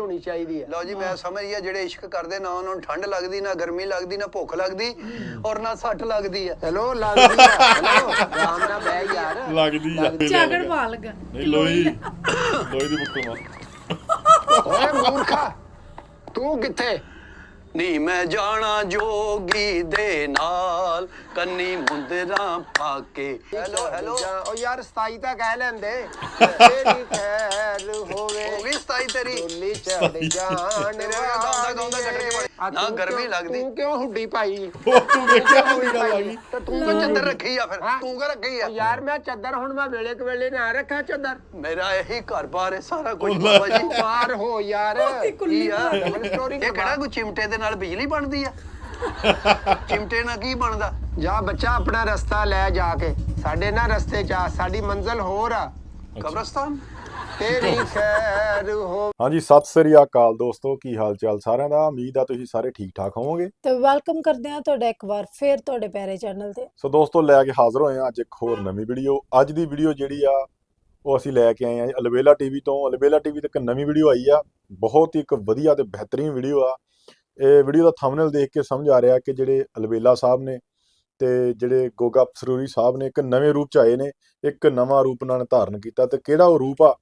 होनी चाहिए। लो जी मैं समझ गया जेड़े इश्क करदे ना उन्होंने ठंड लगदी ना गर्मी लगदी ना भुख लगदी और ना सट लगदी है। हेलो लगदी है हेलो आराम ना बैठ यार लगदी है चागड़ पा लगा नहीं लोई दी बुक्कल मार ओए मूर्खा तू किथे नी मैं जाना जोगी दे नाल कन्नी मुंदरा पाके। हेलो हेलो ओ यार 27 ਤਾਂ ਕਹਿ ਲੈਂਦੇ ਤੇਰੀ ਖੈਰ ਹੋਵੇ हो गई 27 तेरी ਡੋਲੀ ਚੜ ਜਾਣ तेरे गांदा गांदा कटने पड़े ना गर्मी लगदी ਤੂੰ ਕਿਉਂ ਹੁੱਡੀ ਪਾਈ ਤੂੰ ਵੇਖਿਆ ਕੋਈ ਗੱਲ ਆ ਗਈ ਤੇ ਤੂੰ तू चद्दर रखी है फिर हाँ? तू क्या रखी है? ਯਾਰ ਮੈਂ ਚੱਦਰ ਹੁਣ ਮੈਂ ਵੇਲੇ ਕਵੇਲੇ ਨਾ ਰੱਖਾਂ ਚੱਦਰ मेरा यही घर बार है सारा कुछ बाबा जी। ਬਾਹਰ ਹੋ ਯਾਰ की है ਡਬਲ ਸਟੋਰੀ ਇਹ ਕਿਹੜਾ ਕੋਈ ਚਿਮਟੇ ਦੇ ਨਾਲ ਬਿਜਲੀ ਬਣਦੀ ਆ ਚਿਮਟੇ ਨਾਲ ਕੀ ਬਣਦਾ? ਜਾ ਬੱਚਾ ਆਪਣਾ ਰਸਤਾ ਲੈ ਜਾ ਕੇ ਸਾਡੇ ਨਾਲ ਰਸਤੇ ਚ ਆ ਸਾਡੀ ਮੰਜ਼ਿਲ ਹੋਰ ਆ ਕਬਰਸਤਾਨ ਤੇਰੀ ਖੈਰ ਹੋ। ਹਾਂਜੀ ਸਤਿ ਸ੍ਰੀ ਅਕਾਲ ਦੋਸਤੋ ਕੀ ਹਾਲ ਚਾਲ ਸਾਰਿਆਂ ਦਾ ਉਮੀਦ ਆ ਤੁਸੀਂ ਸਾਰੇ ਠੀਕ ਠਾਕ ਹੋਵੋਗੇ ਤੇ ਵੈਲਕਮ ਕਰਦੇ ਹਾਂ ਤੁਹਾਡਾ ਇੱਕ ਵਾਰ ਫੇਰ ਤੁਹਾਡੇ ਪਿਆਰੇ ਚੈਨਲ ਤੇ। ਸੋ ਦੋਸਤੋ ਲੈ ਕੇ ਹਾਜ਼ਰ ਹੋਏ ਆ ਅੱਜ ਇੱਕ ਹੋਰ ਨਵੀਂ ਵੀਡੀਓ। ਅੱਜ ਦੀ ਵੀਡੀਓ ਜਿਹੜੀ ਆ ਉਹ ਅਸੀਂ ਲੈ ਕੇ ਆਏ ਆ ਅਲਬੇਲਾ ਟੀਵੀ ਤੋਂ। ਅਲਬੇਲਾ ਟੀਵੀ ਤੇ ਇੱਕ ਨਵੀਂ ਵੀਡੀਓ ਆਈ ਆ, ਬਹੁਤ ਹੀ ਇੱਕ ਵਧੀਆ ਤੇ ਬਿਹਤਰੀਨ ਵੀਡੀਓ ਆ। ਇਹ ਵੀਡੀਓ ਦਾ ਥੰਬਨੇਲ ਦੇਖ ਕੇ ਸਮਝ ਆ ਰਿਹਾ ਕਿ ਜਿਹੜੇ ਅਲਬੇਲਾ ਸਾਹਿਬ ਨੇ ਤੇ ਜਿਹੜੇ ਗੋਗਾ ਸਰੂਰੀ ਸਾਹਿਬ ਨੇ ਇੱਕ ਨਵੇਂ ਰੂਪ ਚ ਆਏ ਨੇ, ਇੱਕ ਨਵਾਂ ਰੂਪ ਉਹਨਾਂ ਨੇ ਧਾਰਨ ਕੀਤਾ ਤੇ ਕਿਹੜਾ ਉਹ ਰੂਪ ਆ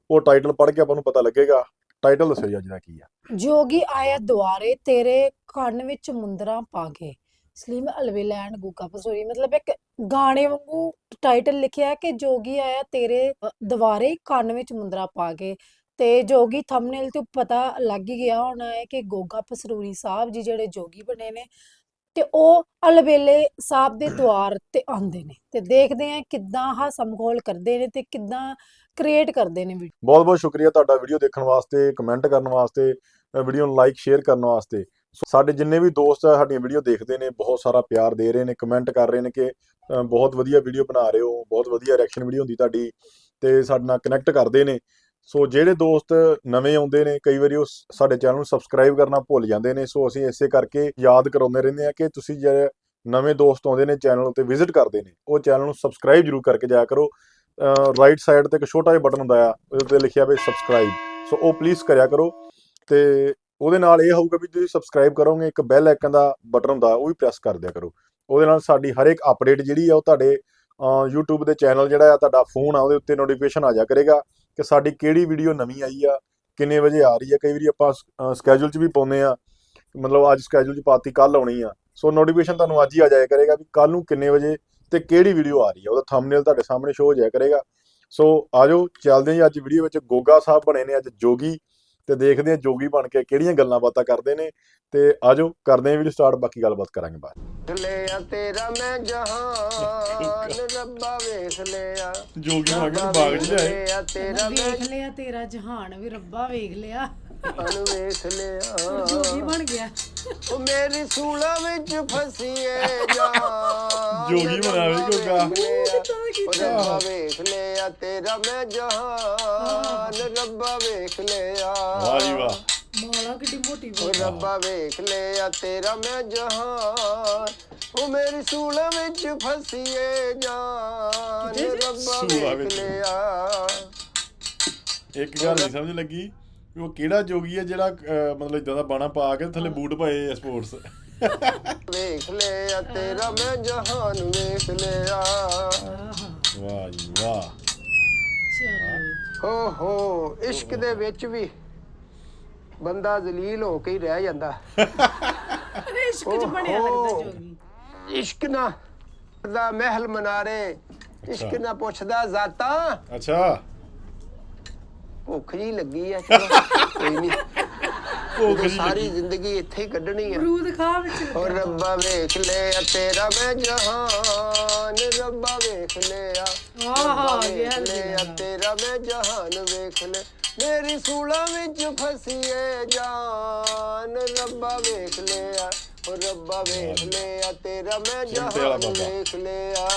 ਉਹ ਟਾਈਟਲ ਪੜ੍ਹ ਕੇ ਆਪਾਂ ਨੂੰ ਪਤਾ ਲੱਗੇਗਾ। ਟਾਈਟਲ ਦੱਸੋ ਜੀ ਅੱਜ ਦਾ ਕੀ ਆ। ਜੋਗੀ ਆਇਆ ਦੁਆਰੇ ਤੇਰੇ ਕੰਨ ਵਿੱਚ ਮੁੰਦਰਾ ਪਾ ਕੇ। ਸਲੀਮ ਅਲਬੇਲਾ ਐਂਡ ਗੋਗਾ ਪਸੂਰੀ ਮਤਲਬ ਇੱਕ ਗਾਣੇ ਵਾਂਗੂ ਟਾਈਟਲ ਲਿਖਿਆ ਕਿ ਜੋਗੀ ਆਇਆ ਤੇਰੇ ਦੁਆਰੇ ਕੰਨ ਵਿੱਚ ਮੁੰਦਰਾ ਪਾ ਕੇ। ਤੇ ਜੋਗੀ ਥੰਬਨੇਲ ਤੋਂ ਪਤਾ ਲੱਗ ਹੀ ਗਿਆ ਹੋਣਾ ਹੈ ਕਿ ਗੋਗਾ ਪਸਰੂਰੀ ਸਾਹਿਬ ਜੀ ਜਿਹੜੇ ਜੋਗੀ ਬਣੇ ਨੇ ਤੇ ਉਹ ਅਲਬੇਲੇ ਸਾਹਿਬ ਦੇ ਦੁਆਰ ਤੇ ਆਉਂਦੇ ਨੇ ਤੇ ਦੇਖਦੇ ਆ ਕਿੱਦਾਂ ਹਾਸਾ ਮਖੌਲ ਕਰਦੇ ਨੇ ਤੇ ਕਿੱਦਾਂ ਕ੍ਰੀਏਟ ਕਰਦੇ ਨੇ ਵੀਡੀਓ। ਬਹੁਤ ਬਹੁਤ ਸ਼ੁਕਰੀਆ ਤੁਹਾਡਾ ਵੀਡੀਓ ਦੇਖਣ ਵਾਸਤੇ, ਕਮੈਂਟ ਕਰਨ ਵਾਸਤੇ, ਵੀਡੀਓ ਨੂੰ ਲਾਈਕ ਸ਼ੇਅਰ ਕਰਨ ਵਾਸਤੇ। ਸਾਡੇ ਜਿੰਨੇ ਵੀ ਦੋਸਤ ਆ ਸਾਡੀਆਂ ਵੀਡੀਓ ਦੇਖਦੇ ਨੇ ਬਹੁਤ ਸਾਰਾ ਪਿਆਰ ਦੇ ਰਹੇ ਨੇ, ਕਮੈਂਟ ਕਰ ਰਹੇ ਨੇ ਕਿ ਬਹੁਤ ਵਧੀਆ ਵੀਡੀਓ ਬਣਾ ਰਹੇ ਹੋ, ਬਹੁਤ ਵਧੀਆ ਰਿਐਕਸ਼ਨ ਵੀਡੀਓ ਹੁੰਦੀ ਤੁਹਾਡੀ ਤੇ ਸਾਡੇ ਨਾਲ ਕਨੈਕਟ ਕਰਦੇ ਨੇ। ਸੋ ਜਿਹੜੇ ਦੋਸਤ ਨਵੇਂ ਆਉਂਦੇ ਨੇ ਕਈ ਵਾਰੀ ਉਹ ਸਾਡੇ ਚੈਨਲ ਨੂੰ ਸਬਸਕ੍ਰਾਈਬ ਕਰਨਾ ਭੁੱਲ ਜਾਂਦੇ ਨੇ। ਸੋ ਅਸੀਂ ਇਸੇ ਕਰਕੇ ਯਾਦ ਕਰਾਉਂਦੇ ਰਹਿੰਦੇ ਆ ਕਿ ਤੁਸੀਂ ਜਿਹੜੇ ਨਵੇਂ ਦੋਸਤ ਆਉਂਦੇ ਨੇ ਚੈਨਲ ਉੱਤੇ ਵਿਜ਼ਿਟ ਕਰਦੇ ਨੇ ਉਹ ਚੈਨਲ ਨੂੰ ਸਬਸਕ੍ਰਾਈਬ ਜ਼ਰੂਰ ਕਰਕੇ ਜਾਇਆ ਕਰੋ। ਰਾਈਟ ਸਾਈਡ ਤੇ ਇੱਕ ਛੋਟਾ ਜਿਹਾ ਬਟਨ ਹੁੰਦਾ ਆ ਉਹਦੇ ਉੱਤੇ ਲਿਖਿਆ ਹੋਇਆ ਸਬਸਕ੍ਰਾਈਬ, ਸੋ ਉਹ ਪਲੀਜ਼ ਕਰਿਆ ਕਰੋ। ਤੇ ਉਹਦੇ ਨਾਲ ਇਹ ਹੋਊਗਾ ਵੀ ਤੁਸੀਂ ਸਬਸਕ੍ਰਾਈਬ ਕਰੋਗੇ ਇੱਕ ਬੈਲ ਆਈਕਨ ਦਾ ਬਟਨ ਹੁੰਦਾ ਉਹ ਵੀ ਪ੍ਰੈਸ ਕਰ ਦਿਆ ਕਰੋ। ਉਹਦੇ ਨਾਲ ਸਾਡੀ ਹਰ ਇੱਕ ਅਪਡੇਟ ਜਿਹੜੀ ਆ ਉਹ ਤੁਹਾਡੇ YouTube ਦੇ ਚੈਨਲ ਜਿਹੜਾ ਆ ਤੁਹਾਡਾ ਫੋਨ ਆ ਉਹਦੇ ਉੱਤੇ ਨੋਟੀਫਿਕੇਸ਼ਨ ਆ ਜਾ ਕਰੇਗਾ ਕਿ ਸਾਡੀ ਕਿਹੜੀ ਵੀਡੀਓ ਨਵੀਂ ਆਈ ਆ, ਕਿੰਨੇ ਵਜੇ ਆ ਰਹੀ ਆ। ਕਈ ਵਾਰੀ ਆਪਾਂ ਸਕੈਜੂਲ 'ਚ ਵੀ ਪਾਉਂਦੇ ਆ, ਮਤਲਬ ਅੱਜ ਸਕੈਜੂਲ 'ਚ ਪਾਤੀ ਕੱਲ ਆਉਣੀ ਆ, ਸੋ ਨੋਟੀਫਿਕੇਸ਼ਨ ਤੁਹਾਨੂੰ ਅੱਜ ਹੀ ਆ ਜਾਇਆ ਕਰੇਗਾ ਵੀ ਕੱਲ ਨੂੰ ਕਿੰਨੇ ਵਜੇ ਤੇ ਕਿਹੜੀ ਵੀਡੀਓ ਆ ਰਹੀ ਆ। ਉਹਦਾ ਥੰਬਨੇਲ ਤੁਹਾਡੇ ਸਾਹਮਣੇ ਸ਼ੋ ਹੋ ਜਾਇਆ ਕਰੇਗਾ। ਸੋ ਆਜੋ ਚੱਲਦੇ ਹਾਂ ਅੱਜ ਵੀਡੀਓ ਵਿੱਚ। ਗੋਗਾ ਸਾਹਿਬ ਬਣੇ ਨੇ ਅੱਜ ਜੋਗੀ ਤੇ ਦੇਖਦੇ ਹਾਂ ਜੋਗੀ ਬਣ ਕੇ ਕਿਹੜੀਆਂ ਗੱਲਾਂ ਬਾਤਾਂ ਕਰਦੇ ਨੇ ਤੇ ਆਜੋ ਕਰਦੇ ਹਾਂ ਵੀਡੀਓ ਸਟਾਰਟ, ਬਾਕੀ ਗੱਲਬਾਤ ਕਰਾਂਗੇ ਬਾਅਦ। ਲਿਆ ਤੇਰਾ ਮੈਂ ਜਹਾਨ ਰੱਬਾ ਵੇਖ ਲਿਆ ਜੋਗੀ ਆ ਕੇ ਬਾਗ 'ਚ ਜਾਏ ਲਿਆ ਤੇਰਾ ਮੈਂ ਵੇਖ ਲਿਆ ਤੇਰਾ ਜਹਾਨ ਵੀ ਰੱਬਾ ਵੇਖ ਲਿਆ ਜਹਾਨ ਵੇਖ ਲਿਆ ਜੋਗੀ ਬਣ ਗਿਆ। ਉਹ ਮੇਰੀ ਸੂਲਾ ਵਿੱਚ ਫਸੀਏ ਜਾਨ ਜੋਗੀ ਬਣਾਵੇ ਗੋਗਾ। ਉਹ ਰੱਬਾ ਵੇਖ ਲਿਆ ਤੇਰਾ ਮੈਂ ਜਹਾਨ ਰੱਬਾ ਵੇਖ ਲਿਆ ਵਾਹ ਜੀ ਵਾਹ। ਮੌਲਾ ਕਿੱਡੀ ਮੋਟੀ ਉਹ ਰੱਬਾ ਵੇਖ ਲਿਆ ਤੇਰਾ ਮੈਂ ਜਹਾਨ ਉਹ ਮੇਰੀ ਸੂਲਾ ਵਿੱਚ ਫਸੀਏ ਜਾਨ ਰੱਬਾ ਸੂਲਾ ਵੇਖ ਵਿੱਚ। ਲਿਆ। ਇੱਕ ਗੱਲ ਨਹੀਂ ਸਮਝ ਲੱਗੀ ਵੀ ਉਹ ਕਿਹੜਾ ਜੋਗੀ ਆ ਜਿਹੜਾ ਮਤਲਬ ਇਦਾਂ ਦਾ ਬਾਣਾ ਪਾ ਕੇ ਥੱਲੇ ਬੂਟ ਪਾਏ ਸਪੋਰਟਸ। ਵੇਖ ਲਿਆ ਤੇਰਾ ਮੈਂ ਜਹਾਨ ਵੇਖ ਲਿਆ। ਵਾਹ ਜੀ ਵਾਹ। ਚਲੋ ਹੋ ਹੋ ਇਸ਼ਕ ਦੇ ਵਿੱਚ ਵੀ ਬੰਦਾ ਜ਼ਲੀਲ ਹੋ ਕੇ ਹੀ ਰਹਿ ਜਾਂਦਾ। ਇਸ਼ਕ ਚ ਬਣਿਆ ਲੱਗਦਾ ਜੋਗੀ। ਇਸ਼ਕ ਨਾ ਦਾ ਮਹਿਲ ਮਨਾਰੇ ਇਸ਼ਕ ਨਾ ਪੁੱਛਦਾ ਜ਼ਾਤਾਂ। ਅੱਛਾ ਭੁੱਖ ਜੀ ਲੱਗੀ ਆ ਚਲੋ ਕੋਈ ਨਹੀਂ ਭੁੱਖ ਜੀ ਸਾਰੀ ਲੱਗੀ। ਜ਼ਿੰਦਗੀ ਇੱਥੇ ਹੀ ਕੱਢਣੀ ਆ। ਅਮਰੂਦ ਖਾ ਵਿੱਚ ਓ ਰੱਬਾ ਵੇਖ ਲਿਆ ਤੇਰਾ ਮੈਂ ਜਹਾਨ ਰੱਬਾ ਵੇਖ ਲਿਆ ਆਹਾ ਵੇਖ ਲਿਆ ਤੇਰਾ ਮੈਂ ਜਹਾਨ ਵੇਖ ਲੈ ਮੇਰੀ ਸੂਲਾ ਵਿੱਚ ਫਸੀਏ ਜਾਨ ਰੱਬਾ ਵੇਖ ਲਿਆ ਓ ਰੱਬਾ ਵੇਖ ਲਿਆ ਤੇਰਾ ਮੈਂ ਜਹਾਨ ਵੇਖ ਲਿਆ।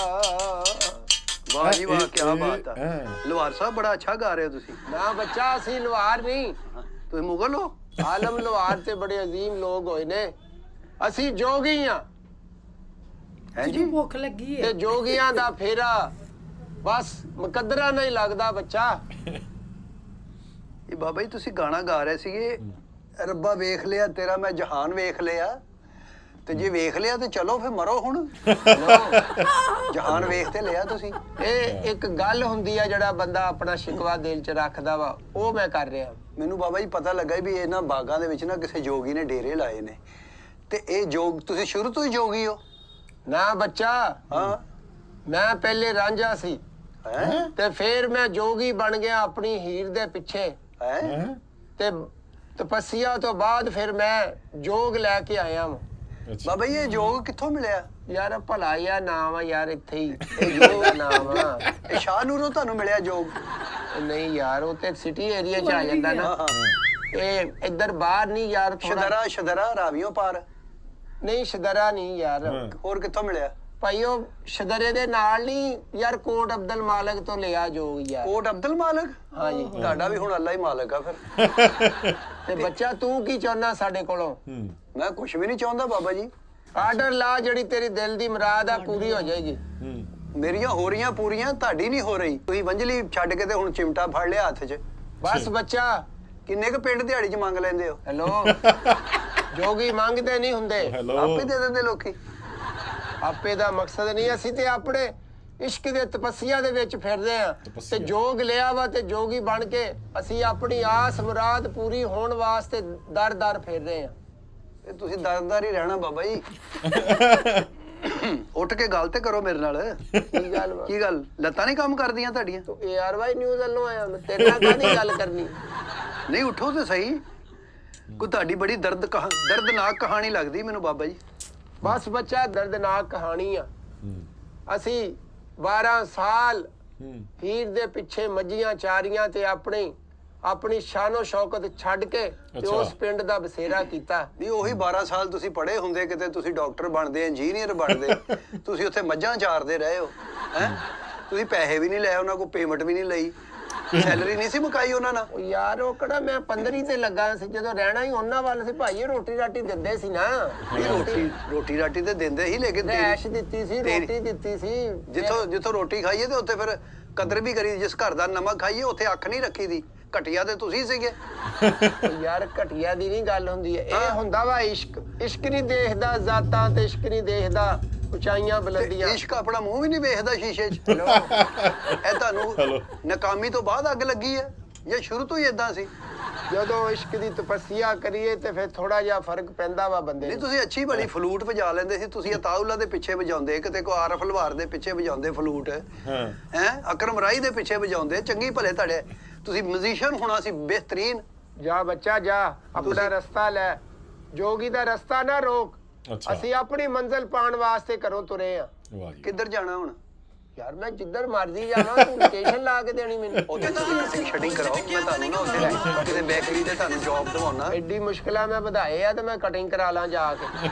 वाह जी वाह क्या ਇਹ- बात है। लोहार साहब बड़ा अच्छा गा रहे हो तुसी। ਨਾ ਬੱਚਾ ਅਸੀਂ ਲੁਹਾਰ ਨਹੀਂ तुम मुगल हो? ਆਲਮ ਲੁਹਾਰ ਤੇ ਬੜੇ ਅਜ਼ੀਮ ਲੋਕ ਹੋਏ ਨੇ, ਅਸੀਂ ਜੋਗੀ ਆ हैं जी ਜਿਹਨੂੰ ਭੁੱਖ ਲੱਗੀ ਤੇ ਹੈ ਜੋਗੀਆਂ ਦਾ ਫੇਰਾ ਬਸ ਮੁਕੱਦਰਾਂ ਨਹੀਂ ਲੱਗਦਾ ਬੱਚਾ। ਇਹ ਬਾਬਾ ਜੀ ਤੁਸੀਂ ਗਾਣਾ ਗਾ ਰਹੇ ਸੀਗੇ, ਰੱਬਾ ਵੇਖ ਲਿਆ ਤੇਰਾ ਮੈਂ ਜਹਾਨ ਵੇਖ ਲਿਆ, ਤੇ ਜੇ ਵੇਖ ਲਿਆ ਤੇ ਚਲੋ ਫਿਰ ਮਰੋ ਹੁਣ। ਜਹਾਨ ਵੇਖ ਤੇ ਲਿਆ ਤੁਸੀਂ। ਇਹ ਇੱਕ ਗੱਲ ਹੁੰਦੀ ਆ ਜਿਹੜਾ ਬੰਦਾ ਆਪਣਾ ਸ਼ਿਕਵਾ ਦਿਲ 'ਚ ਰੱਖਦਾ ਵਾ, ਉਹ ਮੈਂ ਕਰ ਰਿਹਾ। ਮੈਨੂੰ ਬਾਬਾ ਜੀ ਪਤਾ ਲੱਗਾ ਵੀ ਇਹਨਾਂ ਬਾਗਾਂ ਦੇ ਵਿੱਚ ਨਾ ਕਿਸੇ ਜੋਗੀ ਨੇ ਡੇਰੇ ਲਾਏ ਨੇ, ਤੇ ਇਹ ਜੋਗ ਤੁਸੀਂ ਸ਼ੁਰੂ ਤੋਂ ਹੀ ਜੋਗੀ ਹੋ? ਨਾ ਬੱਚਾ, ਹਾਂ। ਮੈਂ ਪਹਿਲੇ ਰਾਂਝਾ ਸੀ ਹੈ ਤੇ ਫਿਰ ਮੈਂ ਜੋਗੀ ਬਣ ਗਿਆ ਆਪਣੀ ਹੀਰ ਦੇ ਪਿੱਛੇ, ਹੈ ਤੇ ਤਪੱਸਿਆ ਤੋਂ ਬਾਅਦ ਫਿਰ ਮੈਂ ਜੋਗ ਲੈ ਕੇ ਆਇਆ ਵਾਂ। ਬਾਬਾ ਜੀ ਇਹ ਜੋਗ ਕਿੱਥੋਂ ਮਿਲਿਆ? ਯਾਰ ਭਲਾ ਯਾ ਨਾਮ ਆ ਯਾਰ, ਇੱਥੇ ਹੀ ਇਹ ਜੋਗ ਦਾ ਨਾਮ ਆ। ਇਹ ਸ਼ਾਹ ਨੂਰੋਂ ਤੁਹਾਨੂੰ ਮਿਲਿਆ ਜੋਗ? ਨਹੀਂ ਯਾਰ, ਉਹ ਤੇ ਸਿਟੀ ਏਰੀਆ 'ਚ ਆ ਜਾਂਦਾ ਨਾ, ਹਾਂ। ਇਹ ਇੱਧਰ ਬਾਹਰ ਨਹੀਂ ਯਾਰ, ਥੋੜਾ ਸ਼ਦਰਾ ਰਾਵੀਓਂ ਪਾਰ? ਨਹੀਂ ਸ਼ਦਰਾ ਨਹੀਂ ਯਾਰ। ਹੋਰ ਕਿੱਥੋਂ ਮਿਲਿਆ? ਭਾਈ ਉਹ ਸ਼ਦਰੇ ਦੇ ਨਾਲ ਨਹੀਂ ਯਾਰ, ਕੋਟ ਅਬਦੁਲ ਮਾਲਕ ਤੋਂ ਲਿਆ ਜੋਗ ਯਾਰ। ਕੋਟ ਅਬਦੁਲ ਮਾਲਕ? ਹਾਂਜੀ। ਤੁਹਾਡਾ ਵੀ ਹੁਣ ਅੱਲਾ ਹੀ ਮਾਲਕ ਆ ਫਿਰ। ਤੇ ਬੱਚਾ ਤੂੰ ਕੀ ਚਾਹੁੰਦਾ ਸਾਡੇ ਕੋਲੋਂ? ਮੈਂ ਕੁਝ ਵੀ ਨਹੀਂ ਚਾਹੁੰਦਾ ਬਾਬਾ ਜੀ। ਆਰਡਰ ਲਾ, ਜਿਹੜੀ ਤੇਰੀ ਦਿਲ ਦੀ ਮੁਰਾਦ ਆ ਪੂਰੀ ਹੋ ਜਾਏਗੀ। ਮੇਰੀਆਂ ਹੋ ਰਹੀਆਂ ਪੂਰੀਆਂ, ਤੁਹਾਡੀ ਨਹੀਂ ਹੋ ਰਹੀ। ਤੁਸੀਂ ਵੰਜਲੀ ਛੱਡ ਕੇ ਤੇ ਹੁਣ ਚਿਮਟਾ ਫੜ ਲਿਆ ਹੱਥ 'ਚ। ਬਸ ਬੱਚਾ, ਕਿੰਨੇ ਕੁ ਪਿੰਡ ਦਿਹਾੜੀ 'ਚ ਮੰਗ ਲੈਂਦੇ ਹੋ? ਹੈਲੋ, ਜੋਗੀ ਮੰਗਦੇ ਨਹੀਂ ਹੁੰਦੇ, ਆਪੇ ਦੇ ਦਿੰਦੇ ਲੋਕੀ। ਆਪੇ ਦਾ ਮਕਸਦ ਨਹੀਂ। ਅਸੀਂ ਤੇ ਆਪਣੇ ਇਸ਼ਕ ਦੇ ਤਪੱਸਿਆ ਦੇ ਵਿੱਚ ਫਿਰਦੇ ਆ, ਤੇ ਜੋਗ ਲਿਆ ਵਾ ਤੇ ਜੋਗੀ ਬਣ ਕੇ ਅਸੀਂ ਆਪਣੀ ਆਸ ਮੁਰਾਦ ਪੂਰੀ ਹੋਣ ਵਾਸਤੇ ਦਰ ਦਰ ਫਿਰ ਰਹੇ ਆ। ਇਹ ਤੁਸੀਂ ਦਰਦਾਰ ਹੀ ਰਹਿਣਾ ਬਾਬਾ ਜੀ। ਉੱਠ ਕੇ ਗੱਲ ਤੇ ਕਰੋ ਮੇਰੇ ਨਾਲ। ਕੀ ਗੱਲ ਵਾ? ਕੀ ਗੱਲ, ਲੱਤਾਂ ਨਹੀਂ ਕੰਮ ਕਰਦੀਆਂ ਤੁਹਾਡੀਆਂ? ਤੂੰ ARY ਨਿਊਜ਼ ਵੱਲੋਂ ਆਇਆ, ਮੈਂ ਤੇਰੇ ਨਾਲ ਕਾਹਦੀ ਗੱਲ ਕਰਨੀ? ਨਹੀਂ ਉੱਠੋ ਤੇ ਸਹੀ। ਕੋਈ ਤੁਹਾਡੀ ਬੜੀ ਦਰਦਨਾਕ ਕਹਾਣੀ ਲੱਗਦੀ ਮੈਨੂੰ ਬਾਬਾ ਜੀ। ਬਸ ਬੱਚਾ, ਦਰਦਨਾਕ ਕਹਾਣੀ ਆ। ਅਸੀਂ 12 ਸਾਲ ਹੀਰ ਦੇ ਪਿੱਛੇ ਮੱਝੀਆਂ ਚਾਰੀਆਂ ਤੇ ਆਪਣੀ ਸ਼ਾਨੋ ਸ਼ੌਕਤ ਛੱਡ ਕੇ ਤੇ ਉਸ ਪਿੰਡ ਦਾ ਬਸੇਰਾ ਕੀਤਾ। ਨਹੀਂ ਉਹੀ 12 ਸਾਲ ਤੁਸੀਂ ਪੜ੍ਹੇ ਹੁੰਦੇ, ਕਿਤੇ ਤੁਸੀਂ ਡਾਕਟਰ ਬਣਦੇ, ਇੰਜੀਨੀਅਰ ਬਣਦੇ। ਤੁਸੀਂ ਉੱਥੇ ਮੱਝਾਂ ਚਾਰਦੇ ਰਹੇ ਹੋ ਹੈ। ਤੁਸੀਂ ਪੈਸੇ ਵੀ ਨਹੀਂ ਲਏ ਉਹਨਾਂ ਕੋਲ, ਪੇਮੈਂਟ ਵੀ ਨਹੀਂ ਲਈ, ਸੈਲਰੀ ਨਹੀਂ ਸੀ ਮੁਕਾਈ ਉਹਨਾਂ ਨਾਲ। ਉਹ ਯਾਰ ਉਹ ਕਿਹੜਾ ਮੈਂ 15 ਤੇ ਲੱਗਾ ਸੀ, ਜਦੋਂ ਰਹਿਣਾ ਹੀ ਉਹਨਾਂ ਵੱਲ ਸੀ ਭਾਈ। ਰੋਟੀ ਰਾਟੀ ਦਿੰਦੇ ਸੀ ਨਾ। ਰੋਟੀ ਰਾਟੀ ਤੇ ਦਿੰਦੇ ਹੀ, ਲੇਕਿਨ ਐਸ਼ ਦਿੱਤੀ ਸੀ, ਰੋਟੀ ਦਿੱਤੀ ਸੀ। ਜਿੱਥੋਂ ਰੋਟੀ ਖਾਈਏ ਤੇ ਉੱਥੇ ਫਿਰ ਕਦਰ ਵੀ ਕਰੀ। ਜਿਸ ਘਰ ਦਾ ਨਮਕ ਖਾਈਏ ਉੱਥੇ ਅੱਖ ਨਹੀਂ ਰੱਖੀ ਦੀ। ਘਟਿਆ ਤੇ ਤੁਸੀਂ ਸੀਗੇ। ਯਾਰ ਘਟਿਆ ਦੀ ਨਹੀਂ ਗੱਲ ਹੁੰਦੀ ਹੈ, ਇਹ ਹੁੰਦਾ ਵਾ ਇਸ਼ਕ। ਇਸ਼ਕ ਨਹੀਂ ਦੇਖਦਾ ਜ਼ਾਤਾਂ ਤੇ ਇਸ਼ਕ ਨਹੀਂ ਦੇਖਦਾ ਉਚਾਈਆਂ ਬੁਲੰਦੀਆਂ। ਇਸ਼ਕ ਆਪਣਾ ਮੂੰਹ ਵੀ ਨਹੀਂ ਵੇਖਦਾ ਸ਼ੀਸ਼ੇ 'ਚ। ਇਹ ਤੁਹਾਨੂੰ ਨਾਕਾਮੀ ਤੋਂ ਬਾਅਦ ਅੱਗ ਲੱਗੀ ਹੈ ਜਾਂ ਸ਼ੁਰੂ ਤੋਂ ਹੀ ਏਦਾਂ ਸੀ? ਜਦੋਂ ਇਸ਼ਕ ਦੀ ਤਪੱਸਿਆ ਕਰੀਏ ਤੇ ਫਿਰ ਥੋੜਾ ਜਿਹਾ ਫਰਕ ਪੈਂਦਾ ਵਾ ਬੰਦੇ ਨਹੀਂ ਨੂੰ। ਤੁਸੀਂ ਅੱਛੀ ਬੜੀ ਫਲੂਟ ਵਜਾ ਲੈਂਦੇ ਸੀ। ਤੁਸੀਂ ਅਤਾਉਲਾ ਦੇ ਪਿੱਛੇ ਵਜਾਉਂਦੇ, ਕਿਤੇ ਕੋ ਆਰਫ ਲਵਾਰ ਦੇ ਪਿੱਛੇ ਵਜਾਉਂਦੇ ਫਲੂਟ, ਹੈ ਅਕਰਮ ਰਾਈ ਦੇ ਪਿੱਛੇ ਵਜਾਉਂਦੇ। ਚੰਗੀ ਭਲੇ ਤੁਹਾਡੇ, ਤੁਸੀਂ ਮਿਊਜ਼ੀਸ਼ੀਅਨ ਹੋਣਾ ਸੀ ਬਿਹਤਰੀਨ। ਜਾ ਬੱਚਾ ਜਾ, ਆਪਣਾ ਰਸਤਾ ਲੈ, ਜੋਗੀ ਦਾ ਰਸਤਾ ਨਾ ਰੋਕ। ਅਸੀਂ ਆਪਣੀ ਮੰਜ਼ਿਲ ਪਾਉਣ ਵਾਸਤੇ ਘਰੋਂ ਤੁਰੇ ਆ। ਕਿੱਧਰ ਜਾਣਾ ਹੁਣ? ਯਾਰ ਮੈਂ ਜਿੱਧਰ ਮਰਜ਼ੀ ਜਾਵਾਂ, ਤੂੰ ਲੋਕੇਸ਼ਨ ਲਾ ਕੇ ਦੇਣੀ ਮੈਨੂੰ। ਉੱਥੇ ਤੁਸੀਂ ਸ਼ਟਿੰਗ ਕਰਾਓ, ਮੈਂ ਤੁਹਾਨੂੰ ਨਾ ਉੱਥੇ ਕਿਤੇ ਬੇਕਰੀ ਤੇ ਤੁਹਾਨੂੰ ਜੌਬ ਦਵਾਉਣਾ। ਐਡੀ ਮੁਸ਼ਕਿਲਾਂ ਮੈਂ ਵਧਾਏ ਆ ਤੇ ਮੈਂ ਕਟਿੰਗ ਕਰਾ ਲਾਂ ਜਾ ਕੇ।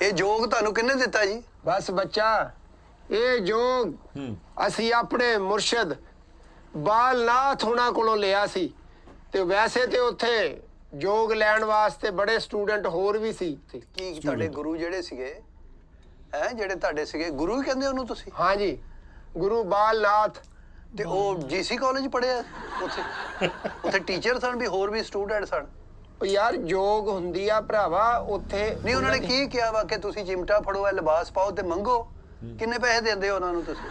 ਇਹ ਜੋਗ ਤੁਹਾਨੂੰ ਕਿਹਨੇ ਦਿੱਤਾ ਜੀ? ਬਸ ਬੱਚਾ, ਇਹ ਜੋਗ ਅਸੀਂ ਆਪਣੇ ਮੁਰਸ਼ਿਦ ਬਾਲਨਾਥ ਹੋਣਾ ਕੋਲੋਂ ਲਿਆ ਸੀ। ਤੇ ਵੈਸੇ ਤੇ ਉੱਥੇ ਜੋਗ ਲੈਣ ਵਾਸਤੇ ਬੜੇ ਸਟੂਡੈਂਟ ਹੋਰ ਵੀ ਸੀ। ਕੀ ਤੁਹਾਡੇ ਗੁਰੂ ਜਿਹੜੇ ਸੀਗੇ, ਜਿਹੜੇ ਤੁਹਾਡੇ ਸੀਗੇ ਗੁਰੂ ਹੀ ਕਹਿੰਦੇ ਉਹਨੂੰ ਤੁਸੀਂ? ਹਾਂਜੀ, ਗੁਰੂ ਬਾਲਨਾਥ। ਤੇ ਉਹ GC ਕਾਲਜ ਪੜ੍ਹਿਆ ਉੱਥੇ ਟੀਚਰ ਸਨ ਵੀ, ਹੋਰ ਵੀ ਸਟੂਡੈਂਟ ਸਨ? ਯਾਰ ਜੋਗ ਹੁੰਦੀ ਆ ਭਰਾਵਾ ਉੱਥੇ। ਨਹੀਂ ਉਹਨਾਂ ਨੇ ਕੀ ਕਿਹਾ ਵਾ ਕਿ ਤੁਸੀਂ ਚਿਮਟਾ ਫੜੋ, ਇਹ ਲਿਬਾਸ ਪਾਓ ਤੇ ਮੰਗੋ? ਕਿੰਨੇ ਪੈਸੇ ਦਿੰਦੇ ਹੋ ਉਹਨਾਂ ਨੂੰ ਤੁਸੀਂ?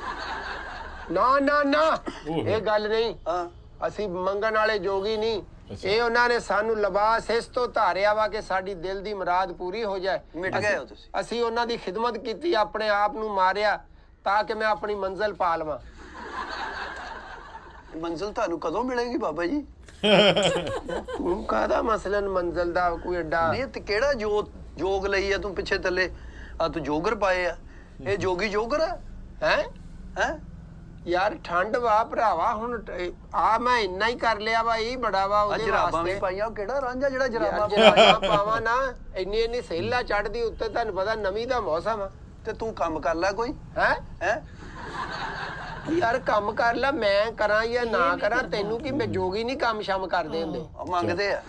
ਨਾ ਨਾ ਨਾ, ਇਹ ਗੱਲ ਨਹੀਂ। ਹਾਂ, ਅਸੀਂ ਮੰਗਣ ਵਾਲੇ ਜੋਗੀ ਨਹੀਂ। ਇਹ ਉਹਨਾਂ ਨੇ ਸਾਨੂੰ ਲਿਬਾਸ ਇਸ ਤੋਂ ਧਾਰਿਆ ਵਾ ਕਿ ਸਾਡੀ ਦਿਲ ਦੀ ਮੁਰਾਦ ਪੂਰੀ ਹੋ ਜਾਏ। ਮਿਟ ਗਏ ਹੋ ਤੁਸੀਂ। ਅਸੀਂ ਉਹਨਾਂ ਦੀ ਖਿਦਮਤ ਕੀਤੀ, ਆਪਣੇ ਆਪ ਨੂੰ ਮਾਰਿਆ ਤਾਂ ਕਿ ਮੈਂ ਆਪਣੀ ਮੰਜ਼ਿਲ ਪਾ ਲਵਾਂ। ਮੰਜ਼ਿਲ ਤੁਹਾਨੂੰ ਕਦੋਂ ਮਿਲੇਗੀ ਬਾਬਾ ਜੀ? ਤੂੰ ਕਾਹਦਾ ਮਸਲਨ ਮੰਜ਼ਿਲ ਦਾ ਕੋਈ ਐਡਾ? ਨਹੀਂ ਤੇ ਕਿਹੜਾ ਜੋਗ ਲਈ ਆ ਤੂੰ ਪਿੱਛੇ ਥੱਲੇ? ਆ ਤੂੰ ਜੋਗਰ ਪਾਏ ਆ, ਇਹ ਜੋਗੀ ਜੋਗਰ ਆ? ਹੈ ਯਾਰ ਠੰਡ ਵਾ ਭਰਾਵਾ, ਹੁਣ ਆ ਮੈਂ ਇੰਨਾ ਹੀ ਕਰ ਲਿਆ ਵਾ, ਇਹ ਬੜਾ ਵਾ ਉਹਦੇ ਜਰਾਬਾਂ ਵੀ ਵਾਸਤੇ। ਪਾਈਆਂ, ਉਹ ਕਿਹੜਾ ਰਾਂਝਾ ਜਿਹੜਾ ਜਰਾਬਾਂ ਜਰਾਬਾਂ ਪਾਵਾਂ ਨਾ, ਇੰਨੀ ਸੇਲਾ ਚੜਦੀ ਉੱਤੇ, ਤੁਹਾਨੂੰ ਪਤਾ ਨਵੀਂ ਦਾ ਮੌਸਮ ਆ। ਤੇ ਤੂੰ ਕੰਮ ਕਰ ਲੈ ਕੋਈ। ਹੈ ਯਾਰ ਕੰਮ ਕਰ ਲੈ, ਮੈਂ ਕਰਾਂ ਜਾਂ ਨਾ ਕਰਾਂ ਤੈਨੂੰ ਕੀ? ਮੈਂ ਜੋਗੀ ਨਹੀਂ ਕੰਮ ਸ਼ਮ ਕਰਦੇ ਹੁੰਦੇ। ਮੰਗਦੇ ਆ।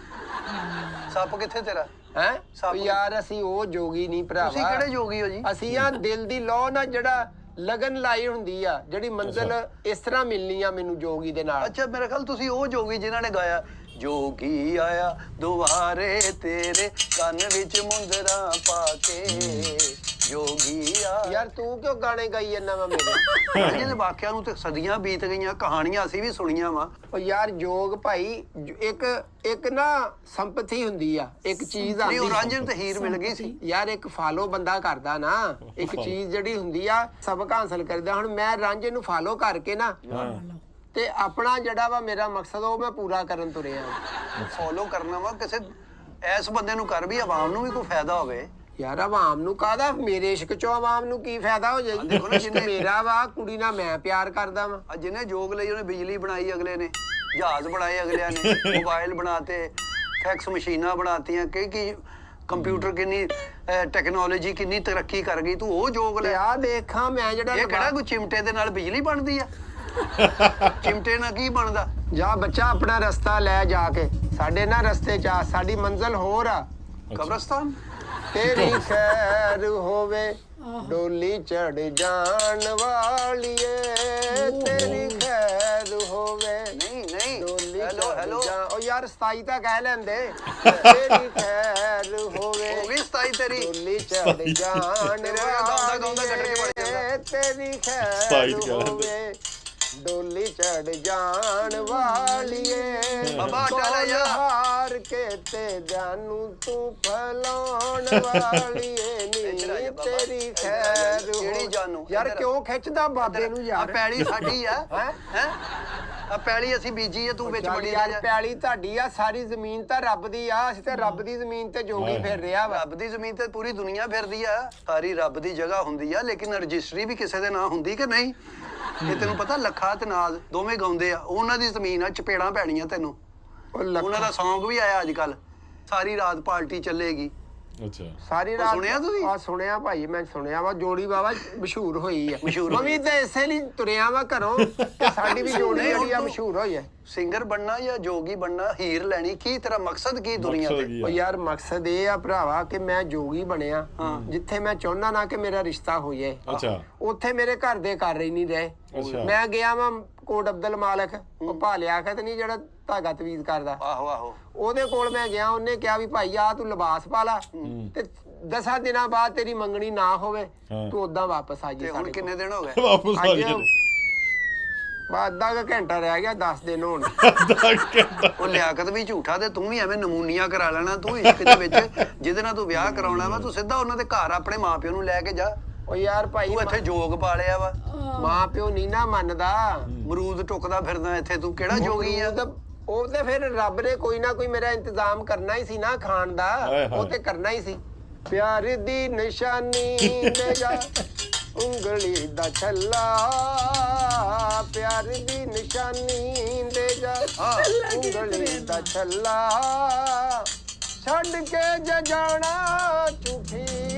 ਸੱਪ ਕਿੱਥੇ ਤੇਰਾ? ਹੈ ਯਾਰ ਅਸੀਂ ਉਹ ਜੋਗੀ ਨਹੀਂ ਭਰਾਵਾ। ਤੁਸੀਂ ਕਿਹੜੇ ਜੋਗੀ ਹੋ ਜੀ? ਅਸੀਂ ਆ ਦਿਲ ਦੀ ਲੋ ਨਾ, ਜਿਹੜਾ ਲਗਨ ਲਾਈ ਹੁੰਦੀ ਆ ਜਿਹੜੀ ਮੰਜ਼ਿਲ ਇਸ ਤਰ੍ਹਾਂ ਮਿਲਣੀ ਆ ਮੈਨੂੰ ਜੋਗੀ ਦੇ ਨਾਲ। ਅੱਛਾ ਮੇਰਾ ਖਿਆਲ ਤੁਸੀਂ ਉਹ ਜੋਗੀ ਜਿਨ੍ਹਾਂ ਨੇ ਗਾਇਆ ਜੋਗੀ ਆਇਆ ਦੁਆਰੇ ਤੇਰੇ ਕੰਨ ਵਿੱਚ ਮੁੰਦਰਾ ਪਾ ਕੇ ਜੋਗੀ ਆ। ਯਾਰ ਤੂੰ ਕਿਉਂ ਗਾਣੇ ਗਾਈ ਜਾਂਦਾ ਵਾ ਮੇਰੇ? ਜਿਹਦੇ ਵਾਕਿਆ ਨੂੰ ਤੇ ਸਦੀਆਂ ਬੀਤ ਗਈਆਂ, ਕਹਾਣੀਆਂ ਅਸੀਂ ਵੀ ਸੁਣੀਆਂ ਵਾ। ਉਹ ਯਾਰ ਜੋਗ ਭਾਈ ਇੱਕ ਨਾ ਸੰਪਤੀ ਹੁੰਦੀ ਆ, ਇੱਕ ਚੀਜ਼ ਨਹੀਂ ਉਹ ਆਉਂਦੀ। ਰਾਂਝਣ ਤੇ ਹੀਰ ਮਿਲ ਗਈ ਸੀ। ਯਾਰ ਇੱਕ ਫਾਲੋ ਬੰਦਾ ਕਰਦਾ ਨਾ, ਇੱਕ ਚੀਜ਼ ਜਿਹੜੀ ਹੁੰਦੀ ਆ ਸਬਕ ਹਾਸਲ ਕਰਦਾ। ਹੁਣ ਮੈਂ ਰਾਂਝੇ ਨੂੰ ਫਾਲੋ ਕਰਕੇ ਨਾ ਤੇ ਆਪਣਾ ਜਿਹੜਾ ਵਾ ਮੇਰਾ ਮਕਸਦ ਉਹ ਮੈਂ ਪੂਰਾ ਕਰਨ ਤੁਰਿਆ। ਫੋਲੋ ਕਰਨਾ ਵਾ ਕਿਸੇ ਐਸ ਬੰਦੇ ਨੂੰ ਕਰ ਵੀ ਆਵਾਮ ਨੂੰ ਵੀ ਕੋਈ ਫਾਇਦਾ ਹੋਵੇ। ਯਾਰ ਆਵਾਮ ਨੂੰ ਕਾਹਦਾ, ਮੇਰੇ ਇਸ਼ਕ ਚੋਂ ਆਵਾਮ ਨੂੰ ਕੀ ਫਾਇਦਾ ਹੋ ਜਾਏਗੀ? ਦੇਖੋ ਨਾ ਜਿੰਨੇ ਮੇਰਾ ਵਾ ਕੁੜੀ ਨਾਲ ਮੈਂ ਪਿਆਰ ਕਰਦਾ ਵਾਂ। ਆ ਜਿਹਨੇ ਜੋਗ ਲਈ ਉਹਨੇ ਬਿਜਲੀ ਬਣਾਈ, ਅਗਲੇ ਨੇ ਜਹਾਜ਼ ਬਣਾਏ, ਅਗਲਿਆਂ ਨੇ ਮੋਬਾਈਲ ਬਣਾਤੇ, ਫੈਕਸ ਮਸ਼ੀਨਾਂ ਬਣਾਤੀਆਂ, ਕੀ ਕੰਪਿਊਟਰ ਕਿੰਨੀ ਟੈਕਨੋਲੋਜੀ ਕਿੰਨੀ ਤਰੱਕੀ ਕਰ ਗਈ। ਤੂੰ ਉਹ ਜੋਗ ਤੇ ਲੈ। ਆ ਦੇਖਾਂ ਮੈਂ ਜਿਹੜਾ ਇਹ ਕਿਹੜਾ ਕੋਈ ਚਿਮਟੇ ਦੇ ਨਾਲ ਬਿਜਲੀ ਬਣਦੀ ਆ? ਚਿਮਟੇ ਨਾਲ ਕੀ ਬਣਦਾ? ਜਾ ਬੱਚਾ ਆਪਣਾ ਰਸਤਾ ਲੈ ਜਾ ਕੇ, ਸਾਡੇ ਨਾ ਰਸਤੇ ਚ ਆ, ਸਾਡੀ ਮੰਜ਼ਿਲ ਹੋਰ ਆ। ਕਬਰਸਤਾਨ। ਤੇਰੀ ਖੈਰ ਹੋਵੇ ਡੋਲੀ ਚੜ ਜਾਣ ਵਾਲੀਏ, ਤੇਰੀ ਖੈਰ ਹੋਵੇ ਨਹੀਂ ਡੋਲੀ ਹੈਲੋ ਉਹ ਯਾਰ 27 ਤਾਂ ਕਹਿ ਲੈਂਦੇ। ਤੇਰੀ ਖੈਰ ਹੋਵੇ ਹੋ ਗਈ 27 ਤੇਰੀ। ਡੋਲੀ ਚੜ ਜਾਣ ਤੇਰੇ ਵਰਗਾ ਗਾਉਂਦਾ ਗੱਟਰ 'ਚ ਵੜ ਜਾਂਦਾ। ਵਾਲੀਏ, ਤੇਰੀ 27 ਖੈਰ ਕਹਿ ਲੈਂਦੇ। ਹੋਵੇ ਡੋਲੀ ਚੜ ਜਾਣ ਵਾਲੀਏ। ਬਾਬਾ ਆਟਾ ਲੈ ਜਾ। ਹਾਰ ਕੇ ਤੇ ਜਾਨੂ ਤੂੰ ਫਲਾਉਣ ਵਾਲੀਏ ਇੱਧਰ ਆ ਜਾ ਨੀ ਬਾਬਾ, ਤੇਰੀ ਇੱਧਰ ਆ ਜਾ। ਖੈਰ ਕਿਹੜੀ ਹੋ। ਜਾਨੂ? ਯਾਰ ਇੱਧਰ। ਕਿਉਂ ਖਿੱਚਦਾ ਬਾਬੇ ਨੂੰ ਆ ਯਾਰ? ਪੈਲੀ ਸਾਡੀ ਆ। ਹੈਂ? ਹੈ ਆ ਪੈਲੀ ਅਸੀਂ ਬੀਜੀ ਆ, ਤੂੰ ਵਿੱਚ ਚੱਲ ਵੜੀ ਯਾਰ ਜਾ। ਪਿਆਲੀ ਤੁਹਾਡੀ ਆ, ਸਾਰੀ ਜ਼ਮੀਨ ਤਾਂ ਰੱਬ ਦੀ ਆ। ਅਸੀਂ ਤੇ ਰੱਬ ਦੀ ਜ਼ਮੀਨ ਤੇ ਜੋਗੀ ਫਿਰ ਰਿਹਾ ਵਾ। ਰੱਬ ਦੀ ਜ਼ਮੀਨ ਤੇ ਪੂਰੀ ਦੁਨੀਆ ਫਿਰਦੀ ਆ। ਸਾਰੀ ਰੱਬ ਦੀ ਜਗ੍ਹਾ ਹੁੰਦੀ ਆ, ਲੇਕਿਨ ਰਜਿਸਟਰੀ ਵੀ ਕਿਸੇ ਦੇ ਨਾਂ ਹੁੰਦੀ ਕਿ ਨਹੀਂ? ਇਹ ਤੈਨੂੰ ਪਤਾ ਲੱਖਾ ਤੇ ਨਾਜ਼ ਦੋਵੇਂ ਗਾਉਂਦੇ ਆ, ਉਹਨਾਂ ਦੀ ਜ਼ਮੀਨ ਆ, ਚਪੇੜਾਂ ਪੈਣੀਆਂ ਤੈਨੂੰ। ਉਹਨਾਂ ਦਾ ਸੌਂਗ ਵੀ ਆਇਆ ਅੱਜ ਕੱਲ, ਸਾਰੀ ਰਾਤ ਪਾਰਟੀ ਚੱਲੇਗੀ। ਅੱਛਾ ਸਾਰੀ ਉਹ ਰਾਤ ਸੁਣਿਆ ਤੁਸੀਂ? ਆ ਸੁਣਿਆ ਭਾਈ, ਮੈਂ ਸੁਣਿਆ ਵਾ। ਜੋੜੀ ਬਾਬਾ ਮਸ਼ਹੂਰ ਹੋਈ ਆ। ਮਸ਼ਹੂਰ ਮੈਂ ਵੀ ਤੇ ਇਸੇ ਲਈ ਤੁਰਿਆ ਵਾ ਘਰੋਂ ਕਿ ਸਾਡੀ ਵੀ ਜੋੜੀ ਨਹੀਂ, ਜਿਹੜੀ ਆ ਤੂੰ- ਮਸ਼ਹੂਰ ਹੋਈ ਹੈ। ਸਿੰਗਰ ਬਣਨਾ ਜਾਂ ਜੋਗੀ ਬਣਨਾ, ਹੀਰ ਲੈਣੀ, ਕੀ ਤੇਰਾ ਮਕਸਦ ਕੀ ਦੁਨੀਆ ਮਕਸਦ ਤੇ? ਕੀ ਉਹ ਆ? ਯਾਰ ਮਕਸਦ ਇਹ ਆ ਭਰਾਵਾ ਕਿ ਮੈਂ ਜੋਗੀ ਬਣਿਆ, ਜਿੱਥੇ ਮੈਂ ਚਾਹੁੰਦਾ ਨਾ ਕਿ ਮੇਰਾ ਰਿਸ਼ਤਾ ਹੋ ਜਾਏ, ਅੱਛਾ ਉੱਥੇ ਮੇਰੇ ਘਰ ਦੇ ਕਰ ਰਹੀ ਨਹੀਂ ਰਹੇ। ਅੱਛਾ। ਮੈਂ ਗਿਆ ਵਾਂ ਕੋਟ ਅਬਦੁਲ ਮਾਲਕ, ਉਹ ਭਾਲਿਆ ਖਤ ਨਹੀਂ ਜਿਹੜਾ ਧਾਗਾ ਤਵੀਜ਼ ਕਰਦਾ, ਆਹੋ ਉਹਦੇ ਕੋਲ ਮੈਂ ਗਿਆ। ਉਹਨੇ ਕਿਹਾ ਵੀ ਭਾਈ ਆ ਤੂੰ ਲਿਬਾਸ ਪਾ ਲਾ ਤੇ 10 ਦਿਨਾਂ ਬਾਅਦ ਤੇਰੀ ਮੰਗਣੀ ਨਾ ਹੋਵੇ ਤੂੰ ਉਦਾਂ ਵਾਪਸ ਆ ਤੇ ਜੀ। ਹੁਣ ਕਿੰਨੇ ਦਿਨ ਹੋ ਗਏ? ਵਾਪਸ ਆ ਗਏ ਬਾਅਦ ਅੱਧਾ ਕੁ ਘੰਟਾ ਰਹਿ ਗਿਆ, 10 ਦਿਨ ਹੋਣ। ਉਹ ਲਿਆਕਤ ਵੀ ਝੂਠਾ ਤੇ ਤੂੰ ਵੀ ਐਵੇਂ ਨਮੂਨੀਆਂ ਕਰਾ ਲੈਣਾ। ਤੂੰ ਇੱਕ ਦੇ ਵਿੱਚ ਜਿਹਦੇ ਨਾਲ ਤੂੰ ਵਿਆਹ ਕਰਾਉਣਾ ਵਾ, ਤੂੰ ਸਿੱਧਾ ਉਹਨਾਂ ਦੇ ਘਰ ਆਪਣੇ ਮਾਪਿਓ ਨੂੰ ਲੈ ਕੇ ਜਾ। ਉਹ ਯਾਰ ਭਾਈ ਤੂੰ ਇੱਥੇ ਜੋਗ ਪਾਲਿਆ ਵਾ, ਮਾਂ ਪਿਓ ਨਹੀਂ ਨਾ ਮੰਨਦਾ। ਮਰੂਦ ਟੁੱਕਦਾ ਫਿਰਦਾ ਇੱਥੇ, ਤੂੰ ਕਿਹੜਾ ਜੋਗੀ ਆ? ਉਹ ਤੇ ਫਿਰ ਰੱਬ ਨੇ ਕੋਈ ਨਾ ਕੋਈ ਮੇਰਾ ਇੰਤਜ਼ਾਮ ਕਰਨਾ ਹੀ ਸੀ ਨਾ ਖਾਣ ਦਾ, ਉਹ ਤੇ ਕਰਨਾ ਹੀ ਸੀ। ਪਿਆਰ ਦੀ ਨਿਸ਼ਾਨੀ ਲੈ ਜਾ ਉਂਗਲੀ ਦਾ ਛੱਲਾ, ਪਿਆਰ ਦੀ ਨਿਸ਼ਾਨੀ ਦੇ ਜਾ ਉਂਗਲੀ ਦਾ ਛੱਲਾ, ਛੱਡ ਕੇ ਜਾਣਾ ਝੂਠੀ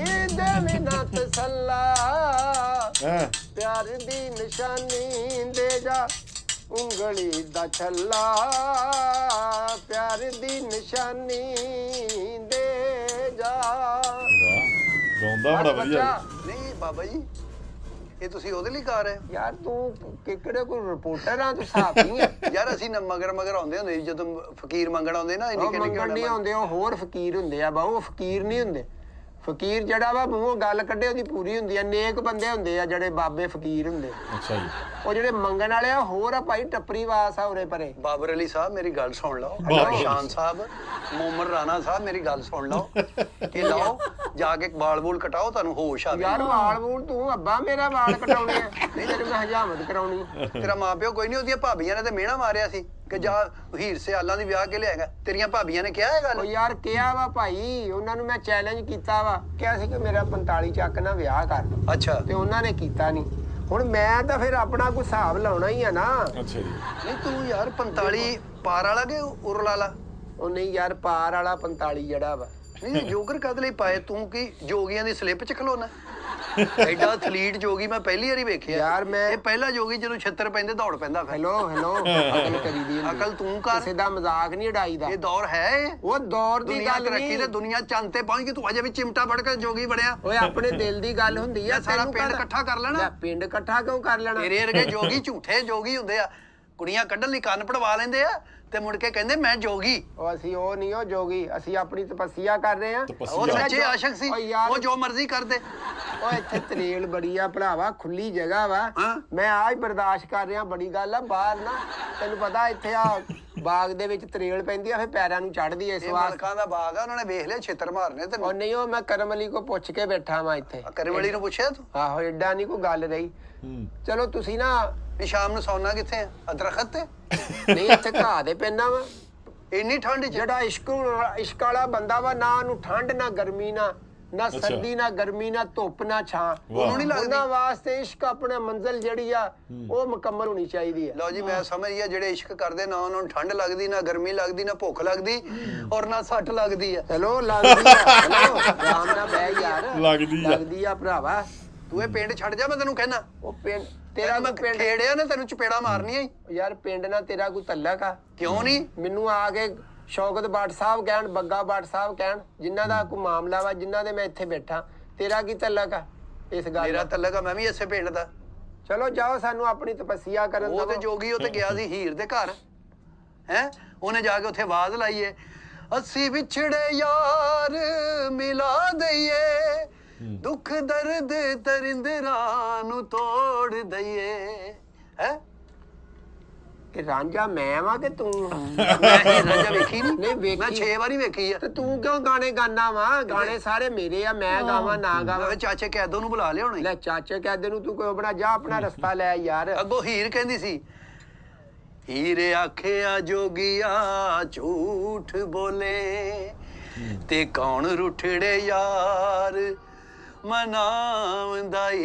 ਦੇਵੀ ਨਾ ਤਸੱਲਾ, ਪਿਆਰ ਦੀ ਨਿਸ਼ਾਨੀ ਦੇ ਜਾ ਉਂਗਲੀ ਦਾ ਛੱਲਾ, ਪਿਆਰ ਦੀ ਨਿਸ਼ਾਨੀ ਦੇ ਜਾ। ਗਾਉਂਦਾ ਬੜਾ ਵਧੀਆ। ਨਹੀਂ ਬਾਬਾ ਜੀ, ਇਹ ਤੁਸੀਂ ਉਹਦੇ ਲਈ ਗਾ ਰਹੇ ਹੋ? ਯਾਰ ਤੂੰ ਕਿਹੜੇ ਕੋਈ ਰਿਪੋਰਟਰ ਆ, ਤੂੰ ਸਾਫ ਨਹੀਂ ਹੈ ਯਾਰ ਅਸੀਂ ਨਾ ਮਗਰ ਆਉਂਦੇ ਹੁੰਦੇ ਸੀ ਜਦੋਂ ਫਕੀਰ ਮੰਗਣ ਆਉਂਦੇ ਨਾ, ਉਹ ਮੰਗਣ ਨਹੀਂ ਆਉਂਦੇ, ਉਹ ਹੋਰ ਫਕੀਰ ਹੁੰਦੇ ਆ ਬਾਹੂ। ਫਕੀਰ ਨਹੀਂ ਹੁੰਦੇ। ਫਕੀਰ ਜਿਹੜਾ ਵਾ ਮੂੰਹੋਂ ਗੱਲ ਕੱਢੇ ਉਹਦੀ ਪੂਰੀ ਹੁੰਦੀ ਆ। ਨੇਕ ਬੰਦੇ ਹੁੰਦੇ ਆ ਜਿਹੜੇ ਬਾਬੇ ਫਕੀਰ ਹੁੰਦੇ। ਅੱਛਾ ਜੀ। ਉਹ ਜਿਹੜੇ ਮੰਗਣ ਵਾਲੇ ਆ ਹੋਰ ਆ ਭਾਈ, ਟੱਪਰੀ ਵਾਸ ਆ ਉਰੇ ਪਰੇ। ਬਾਬਰ ਅਲੀ ਸਾਹਿਬ ਮੇਰੀ ਗੱਲ ਸੁਣ ਲਓ, ਸ਼ਾਨ ਸਾਹਿਬ, ਮੋਮਰ ਰਾਣਾ ਸਾਹਿਬ ਮੇਰੀ ਗੱਲ ਸੁਣ ਲਓ। ਇਹ ਲਾਓ ਜਾ ਕੇ ਵਾਲ ਵੂਲ ਕਟਾਓ, ਤੁਹਾਨੂੰ ਹੋਸ਼ ਆਵੇ। ਯਾਰ ਵਾਲ ਵੂਲ ਤੂੰ ਅੱਬਾ ਮੇਰਾ ਵਾਲ ਕਟਾਉਣੇ ਆ, ਨਹੀਂ ਤੇਰੇ ਮੈਂ ਹਜਾਮਤ ਕਰਾਉਣੀ ਆ। ਤੇਰਾ ਮਾਪਿਓ ਕੋਈ ਨਹੀਂ, ਉਹਦੀਆਂ ਭਾਬੀਆਂ ਨੇ ਤੇ ਮਿਹਣਾ ਮਾਰਿਆ ਸੀ ਕਿ ਜਾ ਹੀਰ ਸਿਆਲਾਂ ਦੀ ਵਿਆਹ ਕੇ ਲਿਆਏਗਾ। ਤੇਰੀਆਂ ਭਾਬੀਆਂ ਨੇ ਕਿਹਾ ਇਹ ਉਹ ਗੱਲ? ਯਾਰ ਕਿਹਾ ਵਾ ਭਾਈ, ਉਹਨਾਂ ਨੂੰ ਮੈਂ ਚੈਲੰਜ ਕੀਤਾ ਵਾ, ਕਿਹਾ ਸੀ ਕਿ ਮੇਰਾ 45 ਚੱਕ ਨਾ ਵਿਆਹ ਕਰ, ਅੱਛਾ। ਤੇ ਉਹਨਾਂ ਨੇ ਕੀਤਾ ਨਹੀਂ। ਹੁਣ ਮੈਂ ਤਾਂ ਫਿਰ ਆਪਣਾ ਕੋਈ ਹਿਸਾਬ ਲਾਉਣਾ ਹੀ ਆ ਨਾ। ਅੱਛਾ ਜੀ। ਨਹੀਂ ਤੂੰ ਯਾਰ 45 ਪਾਰ ਵਾਲਾ ਕਿ ਉਰਲ ਵਾਲਾ? ਉਹ ਨਹੀਂ ਯਾਰ ਪਾਰ ਵਾਲਾ 45 ਜਿਹੜਾ ਵਾ। ਨਹੀਂ ਜੋਗਰ ਕਦ ਲਈ ਪਾਏ? ਤੂੰ ਕੀ ਜੋਗੀਆਂ ਦੀ ਸਲਿੱਪ ਚ ਖਲੋਣਾ? ਐਡਾ ਐਥਲੀਟ ਜੋਗੀ ਮੈਂ ਪਹਿਲੀ ਵਾਰੀ ਵੇਖਿਆ ਯਾਰ ਮੈਂ- ਇਹ ਪਹਿਲਾ ਜੋਗੀ ਜਦੋਂ ਛਿੱਤਰ ਪੈਂਦੇ ਦੌੜ ਪੈਂਦਾ ਫਿਰ ਹੈਲੋ ਅਕਲ ਕਰੀਦੀ ਹੁੰਦੀ। ਅਕਲ ਤੂੰ ਕਰ ਕਿਸੇ ਦਾ ਮਜ਼ਾਕ ਨਹੀਂ ਉਡਾਈਦਾ। ਇਹ ਦੌਰ ਹੈ ਇਹ ਉਹ ਦੌਰ ਦੀ ਦੁਨੀਆ ਗੱਲ ਤਰੱਕੀ ਨਹੀਂ। ਤੇ ਦੁਨੀਆ ਚੰਦ ਤੇ ਪਹੁੰਚ ਗਈ ਤੂੰ ਅਜੇ ਵੀ ਚਿਮਟਾ ਫੜ ਕੇ ਜੋਗੀ ਬਣਿਆ ਓਏ ਆਪਣੇ ਦਿਲ ਦੀ ਗੱਲ ਹੁੰਦੀ ਆ। ਇਹ ਸਾਰਾ ਤੈਨੂੰ ਪਿੰਡ ਕਰ- ਇਕੱਠਾ ਕਰ ਲੈਣਾ। ਲੈ, ਪਿੰਡ ਇਕੱਠਾ ਕਿਉਂ ਕਰ ਲੈਣਾ? ਤੇਰੇ ਵਰਗੇ ਜੋਗੀ ਝੂਠੇ ਜੋਗੀ ਹੁੰਦੇ ਆ ਕੁੜੀਆਂ ਕੱਢਣ ਲਈ ਕੰਨ ਪੜਵਾ ਲੈਂਦੇ ਆ ਤੇ ਮੁੜ ਕੇ ਕਹਿੰਦੇ ਮੈਂ ਜੋਗੀ ਉਹ ਅਸੀਂ ਉਹ ਨਹੀਂ ਉਹ ਜੋਗੀ, ਅਸੀਂ ਆਪਣੀ ਤਪੱਸਿਆ ਕਰ ਰਹੇ ਆ। ਉਹ ਸੱਚੇ ਆਸ਼ਕ ਸੀ ਓ ਯਾਰ, ਉਹ ਜੋ ਮਰਜ਼ੀ ਕਰਦੇ ਓ ਇੱਥੇ ਤਰੇਲ ਬੜੀ ਆ ਭਰਾਵਾ, ਖੁੱਲੀ ਜਗ੍ਹਾ ਵਾ। ਹਾਂ। ਮੈਂ ਆਹ ਹੀ ਬਰਦਾਸ਼ਤ ਕਰ ਰਿਹਾ, ਬੜੀ ਗੱਲ ਆ। ਬਾਹਰ ਨਾ ਤੈਨੂੰ ਪਤਾ ਇੱਥੇ ਆ ਬਾਗ ਦੇ ਵਿੱਚ ਤਰੇਲ ਪੈਂਦੀ ਆ, ਫਿਰ ਪੈਰਾਂ ਨੂੰ ਚੜਦੀ ਐ। ਇਸ ਇਹ ਵਾਸਤੇ ਮਲਕਾਂ ਦਾ ਬਾਗ ਆ ਉਹਨਾਂ ਨੇ ਵੇਖ ਲਿਆ ਛਿੱਤਰ ਮਾਰਨੇ ਉਹ ਤੈਨੂੰ ਨਹੀਂ, ਉਹ ਮੈਂ ਕਰਮਲੀ ਕੋ ਪੁੱਛ ਕੇ ਬੈਠਾ ਵਾਂ ਇੱਥੇ। ਕਰਮਲੀ ਨੂੰ ਪੁੱਛਿਆ ਤੂੰ ਆਹੋ, ਏਡਾ ਨਹੀਂ ਕੋਈ ਗੱਲ ਰਹੀ। ਚਲੋ ਤੁਸੀਂ ਨਾ ਵੀ ਸ਼ਾਮ ਨੂੰ ਸੌਣਾ ਕਿੱਥੇ ਆ ਦਰਖਤ ਤੇ ਨਹੀਂ ਇੱਥੇ ਘਾਹ ਦੇ ਪੈਣਾ ਵਾ। ਇੰਨੀ ਠੰਡ ਚ ਜਿਹੜਾ ਇਸ਼ਕ ਵਾਲਾ ਬੰਦਾ ਵਾ, ਨਾ ਉਹਨੂੰ ਠੰਡ ਨਾ ਗਰਮੀ ਨਾ ਸਰਦੀ ਨਾ ਗਰਮੀ ਨਾ ਧੁੱਪ ਨਾ ਛਾਂ। ਉਹਨੂੰ ਨਹੀਂ ਲੱਗਦੀ ਉਹਨਾਂ ਵਾਸਤੇ ਇਸ਼ਕ ਆਪਣੇ ਮੰਜ਼ਿਲ ਜਿਹੜੀ ਆ ਉਹ ਮੁਕੰਮਲ ਹੋਣੀ ਚਾਹੀਦੀ ਹੈ। ਲਓ ਜੀ ਮੈਂ ਸਮਝ ਗਿਆ ਜਿਹੜੇ ਇਸ਼ਕ ਕਰਦੇ ਨਾ ਉਹਨਾਂ ਨੂੰ ਠੰਡ ਲੱਗਦੀ ਨਾ ਗਰਮੀ ਲੱਗਦੀ ਨਾ ਭੁੱਖ ਲੱਗਦੀ ਔਰ ਨਾ ਸੱਟ ਲੱਗਦੀ ਆ ਚਲੋ ਲੱਗਦੀ ਆ। ਹੈਲੋ, ਆਰਾਮ ਨਾਲ ਬਹਿ ਯਾਰ। ਲੱਗਦੀ ਆ ਭਰਾਵਾ। ਤੂੰ ਇਹ ਪਿੰਡ ਛੱਡ ਜਾ ਮੈਂ ਤੈਨੂੰ ਕਹਿਣਾ ਉਹ ਪਿੰਡ ਤੇਰਾ ਮੈਂ ਕੋਈ ਪਿੰਡ ਖੇੜਿਆ ਨੇ ਤੈਨੂੰ ਚਪੇੜਾ ਮਾਰਨੀਆਂ ਈ ਯਾਰ, ਪਿੰਡ ਨਾਲ ਤੇਰਾ ਕੋਈ ਤਲਕ ਆ? ਕਿਉਂ ਨਹੀਂ ਮੈਨੂੰ ਆ ਕੇ ਸ਼ੌਕਤ ਬਾਟ ਸਾਹਿਬ ਕਹਿਣ, ਬੱਗਾ ਬਾਟ ਸਾਹਿਬ ਕਹਿਣ, ਜਿਨ੍ਹਾਂ ਦਾ ਕੋਈ ਮਾਮਲਾ ਵਾ, ਜਿਨ੍ਹਾਂ ਦੇ ਮੈਂ ਇੱਥੇ ਬੈਠਾ, ਤੇਰਾ ਕੀ ਤਲਕ ਆ ਇਸ ਗੱਲ ਮੇਰਾ ਨਾਲ? ਤਲਕ ਆ ਮੈਂ ਵੀ ਇਸੇ ਪਿੰਡ ਦਾ ਚਲੋ ਜਾਓ, ਸਾਨੂੰ ਆਪਣੀ ਤਪੱਸਿਆ ਕਰਨ ਉਹ ਤੇ ਦਿਓ। ਜੋਗੀ ਉਹ ਤੇ ਗਿਆ ਸੀ ਹੀਰ ਦੇ ਘਰ ਹੈ ਉਹਨੇ ਜਾ ਕੇ ਉੱਥੇ ਆਵਾਜ਼ ਲਾਈਏ ਅਸੀਂ ਵਿਛੜੇ ਯਾਰ ਮਿਲਾ ਦਈਏ ਦੁੱਖ ਦਰਦ ਤਰਿੰਦਰਾਂ ਨੂੰ ਤੋੜ ਦਈਏ ਹੈ ਕਿ ਰਾਂਝਾ ਮੈਂ ਵਾਂ ਕਿ ਤੂੰ? ਮੈਂ ਇਹ ਰਾਜਾ ਵੇਖੀ ਨਹੀਂ ਨਹੀਂ ਵੇਖੀ। ਮੈਂ 6 ਵਾਰੀ ਵੇਖੀ ਆ ਤੇ ਤੂੰ ਕਿਉਂ ਗਾਣੇ ਗਾਣਾ ਵਾ? ਗਾਣੇ ਸਾਰੇ ਮੇਰੇ ਆ, ਮੈਂ ਗਾਵਾਂ ਨਾ ਗਾਵਾਂ। ਮੈਂ ਚਾਚੇ ਕੈਦੋਂ ਨੂੰ ਬੁਲਾ ਲਿਆ ਹੁਣੇ ਲੈ ਚਾਚੇ ਕਹਦੇ ਨੂੰ ਤੂੰ ਕੋਈ ਬਣਾ, ਜਾ ਆਪਣਾ ਰਸਤਾ ਲੈ ਯਾਰ। ਅੱਗੋਂ ਹੀਰ ਕਹਿੰਦੀ ਸੀ ਹੀਰ ਆਖਿਆ ਜੋਗੀਆ ਝੂਠ ਬੋਲੇ ਤੇ ਕੌਣ ਰੁੱਠੜੇ ਯਾਰ ਮਨਾਵਦਾ ਈ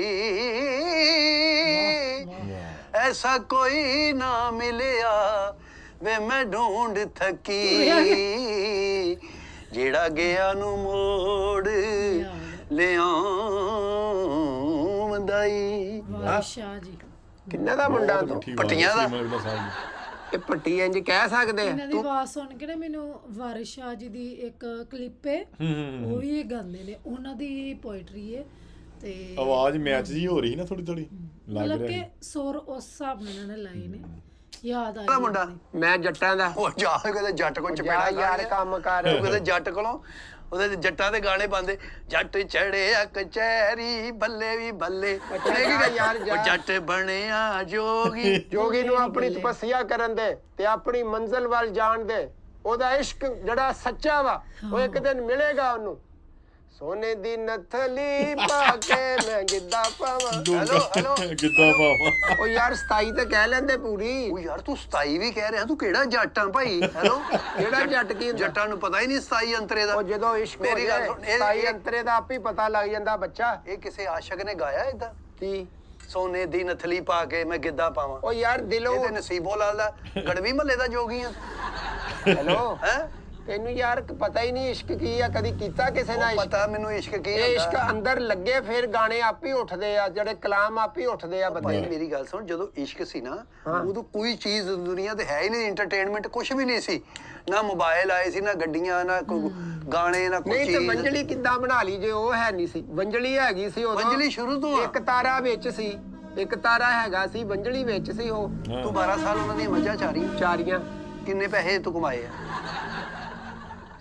ਐਸਾ ਕੋਈ ਨਾ ਮਿਲਿਆ ਵੇ ਮੈਂ ਢੂੰਡ ਥੱਕੀ ਜਿਹੜਾ ਗਿਆ ਨੂੰ ਮੋੜ ਲਿਆਉਂਦਾ ਈ ਵਾਹ ਸ਼ਾਹ ਜੀ। ਕਿੰਨਾ ਦਾ ਮੁੰਡਾ ਤੂੰ? ਪੱਟੀਆਂ ਦਾ। ਇਹ ਪੱਟੀ ਇੰਜ ਕਹਿ ਸਕਦੇ ਆ? ਇਹਨਾਂ ਦੀ ਆਵਾਜ਼ ਸੁਣ ਕੇ ਨਾ ਮੈਨੂੰ ਵਾਰਿਸ ਸ਼ਾਹ ਜੀ ਦੀ ਇੱਕ ਕਲਿੱਪ ਹੈ, ਉਹ ਵੀ ਇਹ ਗਾਉਂਦੇ ਨੇ, ਉਹਨਾਂ ਦੀ ਪੋਇਟਰੀ ਹੈ ਤੇ ਆਵਾਜ਼ ਮੈਚ ਜੀ ਹੋ ਰਹੀ ਨਾ ਥੋੜੀ ਥੋੜੀ ਲੱਗ ਮਤਲਬ ਰਿਹਾ ਕਿ ਸੁਰ ਉਸ ਹਿਸਾਬ ਨਾਲ ਇਹਨਾਂ ਨੇ ਲਾਏ ਨੇ। ਯਾਦ ਆ ਦਾ ਮੁੰਡਾ ਮੈਂ ਜੱਟਾਂ ਦਾ। ਉਹ ਜਾ ਕਿਤੇ ਜੱਟ ਕੋਲ ਜਾ ਚਪੇੜਾ ਯਾਰ ਕੰਮ ਕਰ। ਉਹ ਕਿਤੇ ਜੱਟ ਕੋਲੋਂ ਉਹਦੇ ਜੱਟਾਂ ਦੇ ਗਾਣੇ ਪਾਉਂਦੇ ਜੱਟ ਚੜਿਆ ਕਚਹਿਰੀ ਬੱਲੇ ਵੀ ਬੱਲੇ ਚੜੇਗਾ ਯਾਰ ਜਾ। ਉਹ ਜੱਟ ਬਣਿਆ ਜੋਗੀ ਜੋਗੀ ਨੂੰ ਆਪਣੀ ਤਪੱਸਿਆ ਕਰਨ ਦੇ ਤੇ ਆਪਣੀ ਮੰਜ਼ਿਲ ਵੱਲ ਜਾਣ ਦੇ। ਉਹਦਾ ਇਸ਼ਕ ਜਿਹੜਾ ਸੱਚਾ ਵਾ ਉਹ ਇੱਕ ਦਿਨ ਮਿਲੇਗਾ ਉਹਨੂੰ। ਸੋਨੇ ਦੀ ਨਥਲੀ ਪਾ ਕੇ ਮੈਂ ਗਿੱਧਾ ਪਾਵਾਂ। ਹੈਲੋ ਹੈਲੋ ਗਿੱਧਾ ਪਾਵਾਂ। ਉਹ ਯਾਰ 27 ਤੇ ਕਹਿ ਲੈਂਦੇ ਪੂਰੀ। ਉਹ ਯਾਰ ਤੂੰ 27 ਵੀ ਕਹਿ ਰਿਹਾ ਤੂੰ ਕਿਹੜਾ ਜੱਟ ਆ ਭਾਈ ਹੈਲੋ ਕਿਹੜਾ ਜੱਟ ਕੀ ਹੁੰਦਾ? ਜੱਟਾਂ ਨੂੰ ਪਤਾ ਹੀ ਨਹੀਂ 27 ਅੰਤਰੇ ਦਾ ਉਹ ਜਦੋਂ ਇਸ਼ਕ ਹੋ ਮੇਰੀ ਗੱਲ ਜਾਏ ਸੁਣ, 27 ਅੰਤਰੇ ਦਾ ਆਪ ਹੀ ਪਤਾ ਲੱਗ ਜਾਂਦਾ ਬੱਚਾ। ਇਹ ਕਿਸੇ ਆਸ਼ਕ ਨੇ ਗਾਇਆ ਇਦਾਂ ਕੀ ਸੋਨੇ ਦੀ ਨਥਲੀ ਪਾ ਕੇ ਮੈਂ ਗਿੱਧਾ ਪਾਵਾਂ ਉਹ ਯਾਰ ਦਿਲੋਂ ਇਹ ਤੇ ਨਸੀਬੋ ਲਾਲ ਦਾ ਗੜਵੀ ਮਹੱਲੇ ਦਾ ਜੋਗੀ ਆ ਹੈਲੋ ਹੈ ਤੈਨੂੰ ਯਾਰ ਪਤਾ ਹੀ ਨਹੀਂ ਇਸ਼ਕ ਕੀ ਆ? ਕਦੀ ਕੀਤਾ ਕਿਸੇ ਨਾਲ ਇਸ਼ਕ? ਪਤਾ ਮੈਨੂੰ ਇਸ਼ਕ ਕੀ ਇਹ ਇਸ਼ਕ ਹੁੰਦਾ ਅੰਦਰ ਲੱਗੇ ਫਿਰ ਗਾਣੇ ਆਪ ਹੀ ਉੱਠਦੇ ਆ, ਜਿਹੜੇ ਕਲਾਮ ਆਪ ਹੀ ਉੱਠਦੇ ਆ ਭਾਈ ਬੰਦੇ। ਮੇਰੀ ਗੱਲ ਸੁਣ ਜਦੋਂ ਇਸ਼ਕ ਸੀ ਨਾ ਉਦੋਂ ਕੋਈ ਚੀਜ਼ ਦੁਨੀਆ ਤੇ ਹੈ ਹੀ ਨਹੀਂ ਐਂਟਰਟੇਨਮੈਂਟ ਕੁਝ ਵੀ ਨਹੀਂ ਸੀ ਨਾ ਮੋਬਾਈਲ ਆਏ ਸੀ ਨਾ ਗੱਡੀਆਂ ਨਾ ਕੋਈ ਗਾਣੇ ਨਾ ਕੋਈ ਨਹੀਂ ਤੇ ਚੀਜ਼ ਵੰਜਲੀ ਕਿੱਦਾਂ ਬਣਾ ਲਈ ਜੇ ਉਹ ਹੈ ਨਹੀਂ ਸੀ? ਵੰਜਲੀ ਹੈਗੀ ਸੀ ਉਦੋਂ। ਵੰਜਲੀ ਸ਼ੁਰੂ ਤੋਂ ਆ। ਇੱਕ ਤਾਰਾ ਵਿੱਚ ਸੀ, ਇੱਕ ਤਾਰਾ ਹੈਗਾ ਸੀ, ਵੰਜਲੀ ਵਿੱਚ ਸੀ ਉਹ। ਤੂੰ 12 ਸਾਲ ਉਹਨਾਂ ਦੀਆਂ ਮੱਝਾਂ ਚਾਰੀ ਚਾਰੀਆਂ ਕਿੰਨੇ ਪੈਸੇ ਤੂੰ ਕਮਾਏ ਆ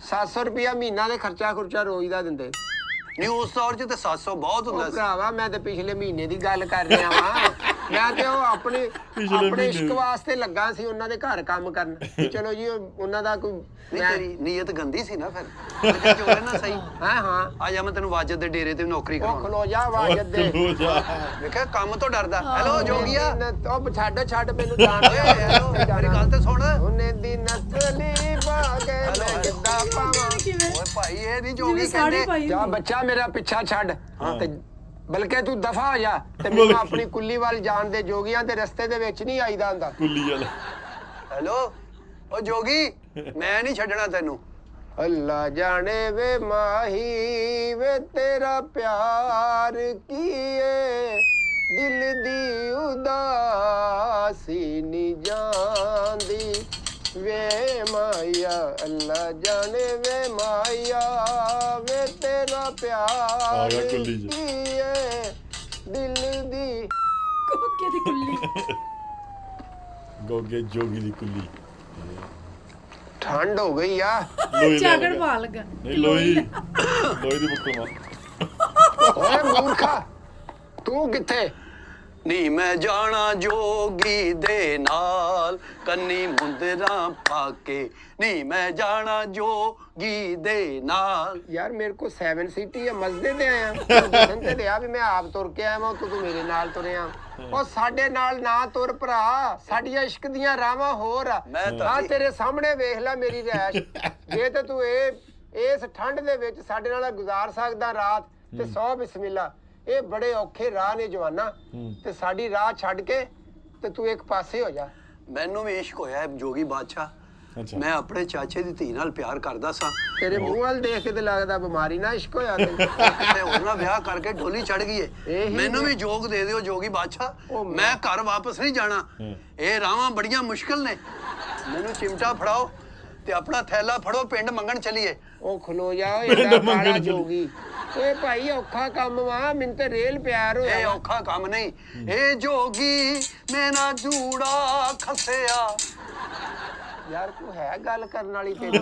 700 ਰੁਪਇਆ ਮਹੀਨਾ ਦੇ ਖਰਚਾ ਖੁਰਚਾ ਰੋਜ਼ ਦਾ ਦਿੰਦੇ। ਨਹੀਂ ਉਸ ਦੌਰ 'ਚ ਤੇ 700 ਬਹੁਤ ਉਹ ਹੁੰਦਾ ਸੀ ਭਰਾਵਾ ਮੈਂ ਤੇ ਪਿਛਲੇ ਮਹੀਨੇ ਦੀ ਗੱਲ ਕਰ ਰਿਹਾ ਵਾਂ। ਮੈਂ ਤੇ ਉਹ ਆਪਣੇ ਇਸ਼ਕ ਵਾਸਤੇ ਲੱਗਾ ਸੀ ਉਹਨਾਂ ਦੇ ਘਰ ਕੰਮ ਕਰਨ। ਚਲੋ ਜੀ ਉਹਨਾਂ ਦਾ ਕੋਈ ਨਹੀਂ ਤੇਰੀ ਨੀਅਤ ਗੰਦੀ ਸੀ ਨਾ ਫਿਰ ਮੱਝਾਂ ਚੋਰੇ ਨਾ ਸਹੀ ਹਾਂ ਆ ਜਾ ਮੈਂ ਤੈਨੂੰ ਵਾਜਦ ਦੇ ਡੇਰੇ ਤੇ ਨੌਕਰੀ ਉਹ ਕਰਾਉਣਾ ਖਲੋ ਜਾ ਵਾਜਦ ਦੇ। ਵੇਖਿਆ ਕੰਮ ਤੋਂ ਡਰਦਾ ਹੈਲੋ ਜੋਗੀਆ ਉਹ ਛੱਡ ਮੈਨੂੰ ਜਾਣ ਦੇ। ਹੈਲੋ ਮੇਰੀ ਗੱਲ ਤੇ ਸੁਣ ਉਹਨੇ ਦੀ ਨਸਲੀ ਬਾਗੇ ਮੈਂ ਗਿੱਧਾ ਪਾਵਾਂ। ਓਏ ਭਾਈ ਇਹ ਨਹੀਂ ਜਿਵੇਂ ਜੋਗੀ ਸਾੜੀ ਕਹਿੰਦੇ ਪਾਈ ਜਾ ਹੁੰਦੀ। ਬੱਚਾ ਮੇਰਾ ਪਿੱਛਾ ਛੱਡ ਤੇ ਬਲਕਿ ਤੂੰ ਦਫਾ ਹੋ ਜਾ ਤੇ ਮੈਨੂੰ ਆਪਣੀ ਕੁੱਲੀ ਵੱਲ ਜਾਣ ਦੇ। ਜੋਗੀਆਂ ਦੇ ਰਸਤੇ ਦੇ ਵਿੱਚ ਨਹੀਂ ਆਈਦਾ ਹੁੰਦਾ। ਕੁੱਲੀ ਵਾਲਾ ਹੈਲੋ ਓ ਜੋਗੀ ਮੈਂ ਨਹੀਂ ਛੱਡਣਾ ਤੈਨੂੰ ਅੱਲਾ ਜਾਣੇ ਵੇ ਮਾਹੀ ਵੇ ਤੇਰਾ ਪਿਆਰ ਕੀਏ ਦਿਲ ਦੀ ਉਦਾਸੀ ਨੀ ਜਾਂਦੀ ਵੇ ਮਾਇਆ ਅੱਲਾ ਜਾਣੇ ਵੇ ਮਾਇਆ ਵੇ ਤੇਰਾ ਪਿਆਰ ਗਿਆ ਕੁੱਲੀ ਚ। ਕੀਏ ਦਿਲ ਦੀ ਕੋਕੇ ਦੀ ਕੁੱਲੀ ਗੋਗੇ ਜੋਗੀ ਦੀ ਕੁੱਲੀ ਠੰਡ ਹੋ ਗਈ ਆ ਲੋਈ ਲਿਆ ਚਾਗੜ ਗਿਆ। ਪਾ ਲਗਾ ਨਹੀਂ ਲੋਈ ਦੀ ਬੁੱਕਲ ਮਾਰ ਓਏ ਮੂਰਖਾ ਤੂੰ ਕਿੱਥੇ ਨੀ ਮੈਂ ਜਾਣਾ ਜੋਗੀ ਦੇ ਨਾਲ ਕੰਨੀ ਮੁੰਦਰਾਂ ਪਾ ਕੇ ਨੀ ਮੈਂ ਜਾਣਾ ਜੋਗੀ ਦੇ ਨਾਲ ਯਾਰ ਮੇਰੇ ਕੋ 7 ਸੀਟੀ ਹੈ ਮਸਜਿਦ ਤੇ ਆਇਆ ਦੱਸਣ ਤੇ ਲਿਆ ਵੀ ਮੈਂ ਆਪ ਤੁਰ ਕੇ ਆਇਆ ਮੈਂ ਤੂੰ ਮੇਰੇ ਨਾਲ ਤੁਰਿਆ ਉਹ ਸਾਡੇ ਨਾਲ ਨਾ ਤੁਰ ਭਰਾ ਸਾਡੀਆਂ ਇਸ਼ਕ ਦੀਆਂ ਰਾਵਾਂ ਹੋਰ ਆ ਮੈਂ ਤਾਂ ਆਹ ਜੀ- ਤੇਰੇ ਸਾਹਮਣੇ ਵੇਖ ਲੈ ਮੇਰੀ ਰੈਸ਼ ਜੇ ਤੇ ਤੂੰ ਇਸ ਠੰਡ ਦੇ ਵਿੱਚ ਸਾਡੇ ਨਾਲ ਗੁਜ਼ਾਰ ਸਕਦਾ ਰਾਤ ਤੇ 100 ਬਿਸਮਿਲ੍ਲਾ ਇਹ ਬੜੇ ਔਖੇ ਰਾਹ ਨੇ ਜਵਾਨਾ ਤੇ ਸਾਡੀ ਰਾਹ ਛੱਡ ਕੇ ਤੇ ਤੂੰ ਇੱਕ ਪਾਸੇ ਹੋ ਜਾ ਮੈਨੂੰ ਵੀ ਇਸ਼ਕ ਹੋਇਆ ਹੈ ਜੋਗੀ ਬਾਦਸ਼ਾਹ ਅੱਛਾ ਮੈਂ ਆਪਣੇ ਚਾਚੇ ਦੀ ਧੀ ਨਾਲ ਪਿਆਰ ਕਰਦਾ ਸਾਂ ਤੇਰੇ ਮੂੰਹ ਵੱਲ ਦੇਖ ਕੇ ਤੇ ਲੱਗਦਾ ਬਿਮਾਰੀ ਨਾ ਇਸ਼ਕ ਹੋਇਆ ਤੈਨੂੰ ਤੇ ਉਹਨਾਂ ਨਾਲ ਵਿਆਹ ਕਰਕੇ ਢੋਲੀ ਚੜ ਗਈ ਏ ਇਹੀ ਮੈਨੂੰ ਵੀ ਜੋਗ ਦੇ ਦਿਓ ਜੋਗੀ ਬਾਦਸ਼ਾਹ ਉਹ ਮੈਂ ਘਰ ਵਾਪਸ ਨਹੀਂ ਜਾਣਾ ਇਹ ਰਾਵਾਂ ਬੜੀਆਂ ਮੁਸ਼ਕਲ ਨੇ ਮੈਨੂੰ ਚਿਮਟਾ ਫੜਾਓ ਤੇ ਆਪਣਾ ਥੈਲਾ ਫੜੋ ਪਿੰਡ ਮੰਗਣ ਚਲੀਏ ਉਹ ਖਲੋ ਜਾ ਇਹਦਾ ਕਾਲਾ ਜੋਗੀ ਓਏ ਭਾਈ ਔਖਾ ਕੰਮ ਵਾ ਮੈਨੂੰ ਤੇ ਰੇਲ ਪਿਆਰ ਇਹ ਹੋਇਆ ਵਾ। ਔਖਾ ਕੰਮ ਨਹੀਂ ਇਹ ਜੋਗੀ ਮੇਰਾ ਜੂੜਾ ਖਸਿਆ ਯਾਰ ਤੂੰ ਹੈ ਗੱਲ ਕਰਨ ਵਾਲੀ ਤੇਰੀ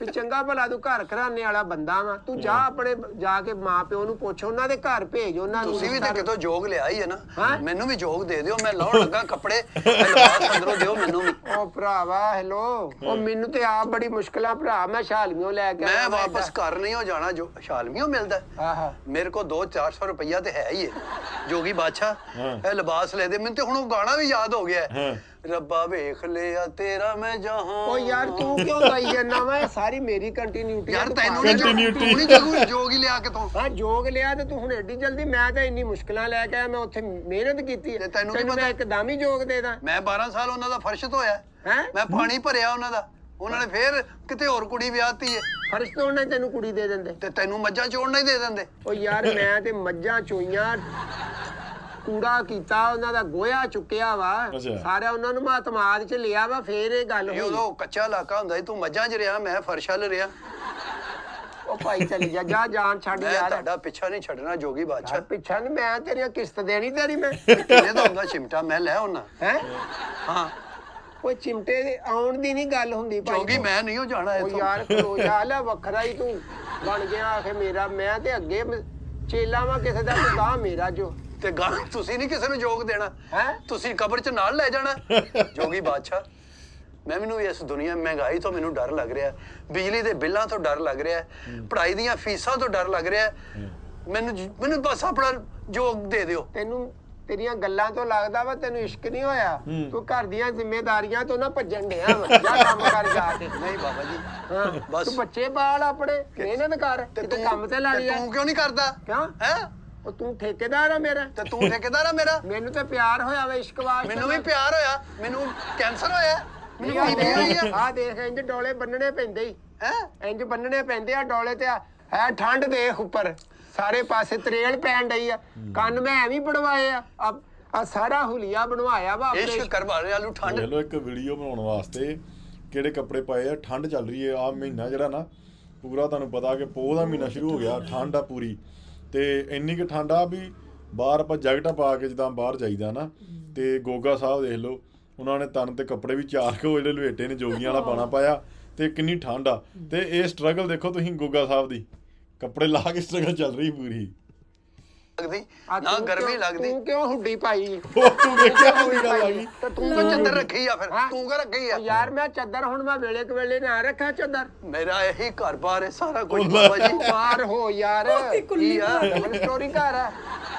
ਵੀ ਚੰਗਾ ਭਲਾ ਤੂੰ ਘਰ ਘਰਾਣੇ ਵਾਲਾ ਬੰਦਾ ਵਾ ਤੂੰ ਜਾ ਆਪਣੇ ਜਾ ਕੇ ਮਾਂ ਪਿਓ ਨੂੰ ਪੁੱਛ ਉਹਨਾਂ ਦੇ ਘਰ ਭੇਜ ਉਹਨਾਂ ਨੂੰ ਤੁਸੀਂ ਵੀ ਤਾਂ ਕਿਤੋਂ ਜੋਗ ਲਿਆ ਹੀ ਹੈ ਨਾ ਹਾਂ? ਮੈਨੂੰ ਵੀ ਜੋਗ ਦੇ ਦਿਓ ਮੈਂ ਲਾਉਣ ਲੱਗਾ ਕੱਪੜੇ ਲਿਬਾਸ ਅੰਦਰੋਂ ਦਿਓ ਮੈਨੂੰ ਵੀ ਉਹ ਭਰਾਵਾ ਹੈਲੋ ਉਹ ਮੈਨੂੰ ਤੇ ਆਪ ਬੜੀ ਮੁਸ਼ਕਲਾਂ ਭਰਾ ਮੈਂ ਛਾਲੀਆਂ ਲੈ ਕੇ ਮੈਂ ਆਇਆ ਵਾਂ ਵਾਪਸ ਘਰ ਨਹੀਂ ਹੋ ਜਾਣਾ ਜੋ ਸ਼ਾਲਮੀਓ ਮਿਲਦਾ ਆਹਾ ਮੇਰੇ ਕੋਲ 200-400 ਰੁਪਈਆ ਤੇ ਹੈ ਹੀ ਹੈ ਜੋਗੀ ਬਾਦਸ਼ਾਹ ਇਹ ਲਿਬਾਸ ਲੈ ਦੇ ਮੈਨੂੰ ਤੇ ਹੁਣ ਉਹ ਗਾਣਾ ਵੀ ਯਾਦ ਹੋ ਗਿਆ ਹੈ। ਰੱਬਾ ਵੇਖ ਲਿਆ ਤੇਰਾ ਮੈਂ ਜਹਾਂ ਉਹ ਯਾਰ ਤੂੰ ਕਿਉਂ ਗਾਈ ਜਾਂਦਾ ਵਾ ਇਹ ਸਾਰੀ ਮੇਰੀ ਕੰਟੀਨਿਊਟੀ ਯਾਰ ਤੈਨੂੰ ਨਹੀਂ Continuity। ਤੂੰ ਨਹੀਂ ਜੋਗ ਹੀ ਲਿਆ ਕਿਤੋਂ ਹਾਂ ਜੋਗ ਲਿਆ ਤੇ ਤੂੰ ਹੁਣ ਐਡੀ ਜਲਦੀ ਮੈਂ ਤਾਂ ਇੰਨੀ ਮੁਸ਼ਕਲਾਂ ਲੈ ਕੇ ਆਇਆ ਮੈਂ ਉੱਥੇ ਮਿਹਨਤ ਕੀਤੀ ਹੈ ਤੇ ਤੈਨੂੰ ਕੀ ਮੈਂ ਪਤਾ? ਇੱਕਦਮ ਹੀ ਜੋਗ ਦੇ ਦਾਂ ਮੈਂ 12 ਸਾਲ ਉਹਨਾਂ ਦਾ ਫਰਸ਼ ਧੋਇਆ ਹੈ ਮੈਂ ਪਾਣੀ ਭਰਿਆ ਉਹਨਾਂ ਦਾ ਉਹਨਾਂ ਨੇ ਫੇਰ ਕਿਤੇ ਹੋਰ ਕੁੜੀ ਵਿਆਹਤੀ ਹੈ ਫਰਸ਼ ਤੋਂ ਉਹਨੇ ਤੈਨੂੰ ਕੁੜੀ ਦੇ ਦਿੰਦੇ ਤੇ ਤੈਨੂੰ ਮੱਝਾਂ ਚੋਣ ਨਹੀਂ ਦੇ ਦਿੰਦੇ ਉਹ ਯਾਰ ਮੈਂ ਤੇ ਮੱਝਾਂ ਚੋਈਆਂ ਕੂੜਾ ਕੀਤਾ ਉਹਨਾਂ ਦਾ ਗੋਇਆ ਚੁੱਕਿਆ ਵਾ ਅੱਛਾ। ਸਾਰਾ ਉਹਨਾਂ ਨੂੰ ਮਾਤਮਾਦ ਚ ਲਿਆ ਵਾ ਫੇਰ ਇਹ ਗੱਲ ਇਹ ਹੋਈ ਉਦੋਂ ਕੱਚਾ ਇਲਾਕਾ ਹੁੰਦਾ ਸੀ ਤੂੰ ਮੱਝਾਂ 'ਚ ਰਿਹਾ ਮੈਂ ਫਰਸ਼ਾਂ 'ਚ ਰਿਹਾ ਉਹ ਭਾਈ ਚੱਲੀ ਜਾ ਜਾ ਜਾਨ ਛੱਡ ਮੈਂ ਯਾਰ ਤੁਹਾਡਾ ਪਿੱਛਾ ਨਹੀਂ ਛੱਡਣਾ ਜੋਗੀ ਬਾਦਸ਼ਾਹ ਪਿੱਛਾ ਨੀ ਮੈਂ ਤੇਰੀਆਂ ਕਿਸ਼ਤ ਦੇਣੀ ਤੇਰੀ ਮੈਂ ਕਿੰਨੇ ਦਾ ਹੁੰਦਾ ਚਿਮਟਾ ਮੈਂ ਲੈ ਆਉਣਾ ਹੈ ਹਾਂ ਕੋਈ ਚਿਮਟੇ ਦੇ ਆਉਣ ਦੀ ਨਹੀਂ ਗੱਲ ਹੁੰਦੀ ਭਾਈ ਜੋਗੀ ਮੈਂ ਨਹੀਂ ਹੋ ਜਾਣਾ ਉਹ ਇੱਥੋਂ ਯਾਰ ਖਲੋ ਜਾ ਲੈ ਵੱਖਰਾ ਹੀ ਤੂੰ ਬਣ ਗਿਆ ਆਖੇ ਮੇਰਾ ਮੈਂ ਤੇ ਅੱਗੇ ਚੇਲਾ ਵਾ ਕਿਸੇ ਦਾ ਤੂੰ ਗਾਂ ਮੇਰਾ ਜੋ ਤੇ ਗਾਂ ਤੁਸੀਂ ਨਹੀਂ ਕਿਸੇ ਨੂੰ ਜੋਗ ਦੇਣਾ ਹੈ ਤੁਸੀਂ ਕਬਰ 'ਚ ਨਾਲ ਲੈ ਜਾਣਾ ਜੋਗੀ ਬਾਦਸ਼ਾਹ ਮੈਨੂੰ ਵੀ ਇਸ ਦੁਨੀਆ ਮਹਿੰਗਾਈ ਤੋਂ ਮੈਨੂੰ ਡਰ ਲੱਗ ਰਿਹਾ ਬਿਜਲੀ ਦੇ ਬਿੱਲਾਂ ਤੋਂ ਡਰ ਲੱਗ ਰਿਹਾ ਪੜ੍ਹਾਈ ਦੀਆਂ ਫੀਸਾਂ ਤੋਂ ਡਰ ਲੱਗ ਰਿਹਾ ਮੈਨੂੰ ਬਸ ਆਪਣਾ ਜੋਗ ਦੇ ਦਿਓ ਤੈਨੂੰ ਤੇਰੀਆਂ ਗੱਲਾਂ ਤੋਂ ਲੱਗਦਾ ਵਾ ਤੈਨੂੰ ਇਸ਼ਕ ਨਹੀਂ ਹੋਇਆ ਤੂੰ ਘਰ ਦੀਆਂ ਜ਼ਿੰਮੇਵਾਰੀਆਂ ਤੋਂ ਨਾ ਭੱਜਣ ਡਿਆ ਵਾ ਜਾ ਕੰਮ ਕਰ ਜਾ ਕੇ ਨਹੀਂ ਬਾਬਾ ਜੀ ਹਾਂ ਬਸ। ਤੂੰ ਬੱਚੇ ਪਾਲ ਆਪਣੇ ਮਿਹਨਤ ਕਰ ਤੇ ਕੰਮ ਤੇ ਲਾ ਲਿਆ ਤੂੰ ਕਿਉਂ ਨਹੀਂ ਕਰਦਾ ਕਿਉਂ ਹੈ ਉਹ ਤੂੰ ਠੇਕੇਦਾਰ ਆ ਮੇਰਾ ਤੇ ਤੂੰ ਠੇਕੇਦਾਰ ਆ ਮੇਰਾ ਮੈਨੂੰ ਤੇ ਪਿਆਰ ਹੋਇਆ ਵਾ ਇਸ਼ਕ ਵਾਸਤੇ ਮੈਨੂੰ ਵੀ ਪਿਆਰ ਹੋਇਆ ਮੈਨੂੰ ਕੈਂਸਰ ਹੋਇਆ ਮੈਨੂੰ ਟੀਬੀ ਹੋਈ ਆ ਆ ਦੇਖ ਇੰਜ ਡੋਲੇ ਬੰਨਣੇ ਪੈਂਦੇ ਹੀ ਹੈ ਇੰਜ ਬੰਨਣੇ ਪੈਂਦੇ ਆ ਡੋਲੇ ਤੇ ਹੈ ਠੰਡ ਦੇਖ ਉੱਪਰ ਸਾਰੇ ਪਾਸੇ ਤਰੇਲ ਪੈਣ ਡਈ ਆ ਕੰਨ ਮੈਂ ਐਵੇਂ ਪੜਵਾਏ ਆ ਸਾਰਾ ਹੁਲੀਆ ਬਣਵਾਇਆ ਵਾ ਆਪਣੇ ਇਸ਼ਕ ਕਰਵਾਲੇ ਆਲੂ ਠੰਡ ਦੇਖ ਲਓ ਇੱਕ ਵੀਡੀਓ ਬਣਾਉਣ ਵਾਸਤੇ ਕਿਹੜੇ ਕੱਪੜੇ ਪਾਏ ਆ ਠੰਡ ਚੱਲ ਰਹੀ ਹੈ ਆ ਮਹੀਨਾ ਜਿਹੜਾ ਨਾ ਪੂਰਾ ਤੁਹਾਨੂੰ ਪਤਾ ਕਿ ਪੋਹ ਦਾ ਮਹੀਨਾ ਸ਼ੁਰੂ ਹੋ ਗਿਆ ਠੰਡ ਆ ਪੂਰੀ ਤੇ ਇੰਨੀ ਕਿ ਠੰਡ ਆ ਵੀ ਬਾਹਰ ਆਪਾਂ ਜੈਕਟਾਂ ਪਾ ਕੇ ਜਿੱਦਾਂ ਬਾਹਰ ਜਾਈਦਾ ਨਾ ਤੇ ਗੋਗਾ ਸਾਹਿਬ ਦੇਖ ਲਓ ਉਹਨਾਂ ਨੇ ਤਨ ਤੇ ਕੱਪੜੇ ਵੀ 4 ਕੁ ਜਿਹੜੇ ਲਵੇਟੇ ਨੇ ਜੋਗੀਆਂ ਵਾਲਾ ਪਾਣਾ ਪਾਇਆ ਤੇ ਕਿੰਨੀ ਠੰਡ ਆ ਤੇ ਇਹ ਸਟਰਗਲ ਦੇਖੋ ਤੁਸੀਂ ਗੋਗਾ ਸਾਹਿਬ ਦੀ ਕੱਪੜੇ ਲਾ ਕੇ ਸਟਰਗਲ ਚੱਲ ਰਹੀ ਪੂਰੀ ਲੱਗਦੀ ਆ ਨਾ ਤੂੰ ਗਰਮੀ ਕਿਉਂ- ਲੱਗਦੀ ਤੂੰ ਕਿਉਂ ਹੁੱਡੀ ਪਾਈ ਉਹ ਤੂੰ ਵੇਖਿਆ ਪੂਰੀ ਗੱਲ ਆ ਗਈ ਤੇ ਤੂੰ ਤੂੰ ਚੱਦਰ ਰੱਖੀ ਆ ਫਿਰ ਹਾਂ। ਤੂੰ ਕਿਉਂ ਰੱਖੀ ਆ ਉਹ ਯਾਰ ਮੈਂ ਚੱਦਰ ਹੁਣ ਮੈਂ ਵੇਲੇ ਕੁ ਵੇਲੇ ਨਾ ਰੱਖਾਂ ਚੱਦਰ ਮੇਰਾ ਇਹੀ ਘਰ ਬਾਰ ਹੈ ਸਾਰਾ ਕੁਝ ਬਾਬਾ ਜੀ ਬਾਹਰ ਹੋ ਯਾਰ ਕੀ ਆ ਡਬਲ ਸਟੋਰੀ ਘਰ ਆ